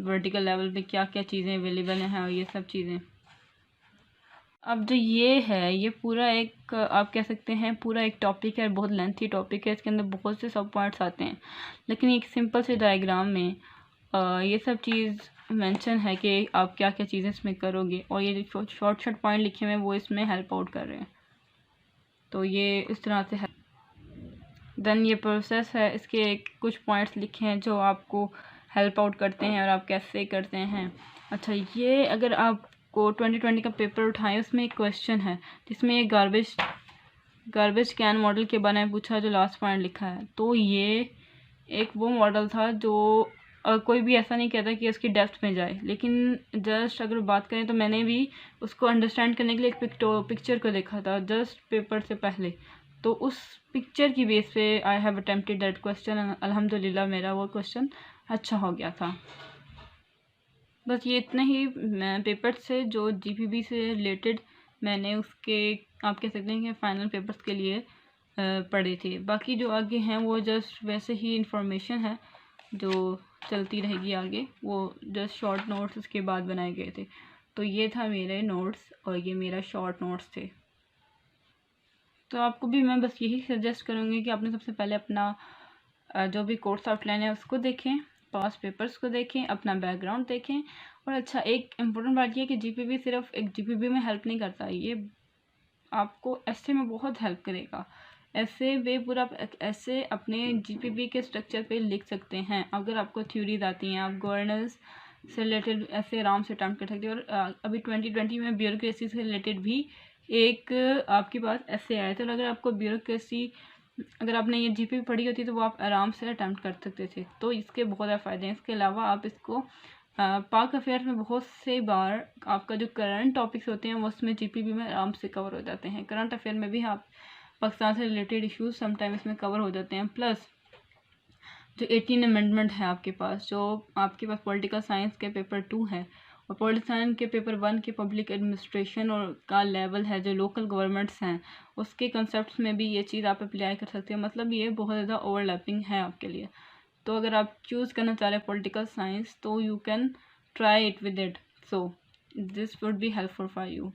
वर्टिकल लेवल पे क्या क्या चीज़ें अवेलेबल हैं, और ये सब चीज़ें। अब जो ये है ये पूरा एक आप कह सकते हैं पूरा एक टॉपिक है, बहुत लेंथी टॉपिक है, इसके अंदर बहुत से सब पॉइंट्स आते हैं, लेकिन एक सिंपल से डायग्राम में ये सब चीज़ मेंशन है कि आप क्या क्या चीज़ें इसमें करोगे, और ये जो शॉर्ट पॉइंट लिखे हुए हैं वो इसमें हेल्प आउट कर रहे हैं। तो ये इस तरह से है। देन ये प्रोसेस है, इसके कुछ पॉइंट्स लिखे हैं जो आपको हेल्प आउट करते हैं और आप कैसे करते हैं। अच्छा, ये अगर आपको 2020 का पेपर उठाएं, उसमें एक क्वेश्चन है जिसमें ये गार्बेज कैन मॉडल के बारे में पूछा, जो लास्ट पॉइंट लिखा है। तो ये एक वो मॉडल था जो कोई भी ऐसा नहीं कहता कि उसकी डेप्थ में जाए, लेकिन जस्ट अगर बात करें तो मैंने भी उसको अंडरस्टैंड करने के लिए एक पिक्चर को देखा था जस्ट पेपर से पहले, तो उस पिक्चर की बेस पे I have attempted that question. अल्हम्दुलिल्लाह मेरा वो क्वेश्चन अच्छा हो गया था। बस ये इतना ही पेपर से जो जीपीबी से रिलेटेड मैंने उसके आप कह सकते हैं कि फ़ाइनल पेपर्स के लिए पढ़े थे। बाकी जो आगे हैं वो जस्ट वैसे ही इंफॉर्मेशन है जो चलती रहेगी आगे, वो जस्ट शॉर्ट नोट्स उसके बाद बनाए गए थे। तो ये था मेरे नोट्स और ये मेरा शॉर्ट नोट्स थे। तो आपको भी मैं बस यही सजेस्ट करूँगी कि आपने सबसे पहले अपना जो भी कोर्स आउटलाइन है उसको देखें, पास पेपर्स को देखें, अपना बैकग्राउंड देखें। और अच्छा, एक इम्पोर्टेंट बात ये है कि जीपीबी सिर्फ एक जीपीबी में हेल्प नहीं करता, ये आपको एसए में बहुत हेल्प करेगा। ऐसे वे पूरा ऐसे अपने जीपीबी के स्ट्रक्चर पे लिख सकते हैं। अगर आपको थ्योरीज आती हैं, आप गवर्नेंस से रिलेटेड ऐसे आराम से अटैम्प्ट कर सकते हैं। और अभी 2020 में ब्यूरोक्रेसी से रिलेटेड भी एक आपके पास ऐसे आया था। अगर आपको ब्यूरोक्रेसी, अगर आपने ये जीपीबी पढ़ी होती तो वो आप आराम से अटैम्प्ट कर सकते थे। तो इसके बहुत ज़्यादा फ़ायदे हैं। इसके अलावा आप इसको पाक अफेयर्स में बहुत से बार आपका जो करंट टॉपिक्स होते हैं वो उसमें जीपीबी में आराम से कवर हो जाते हैं। करंट अफेयर में भी आप पाकिस्तान से रिलेटेड इश्यूज समटाइम इसमें कवर हो जाते हैं। प्लस जो 18 अमेंडमेंट है आपके पास, जो आपके पास पॉलिटिकल साइंस के पेपर 2 है और पॉलिटिकल साइंस के पेपर 1 के पब्लिक एडमिनिस्ट्रेशन और का लेवल है, जो लोकल गवर्नमेंट्स हैं उसके कंसेप्ट में भी ये चीज़ आप अप्लाई कर सकते हो। मतलब ये बहुत ज़्यादा ओवरलैपिंग है आपके लिए। तो अगर आप चूज़ करना चाह रहे हैं पॉलिटिकल साइंस तो you can try it with it. So this would be helpful for you.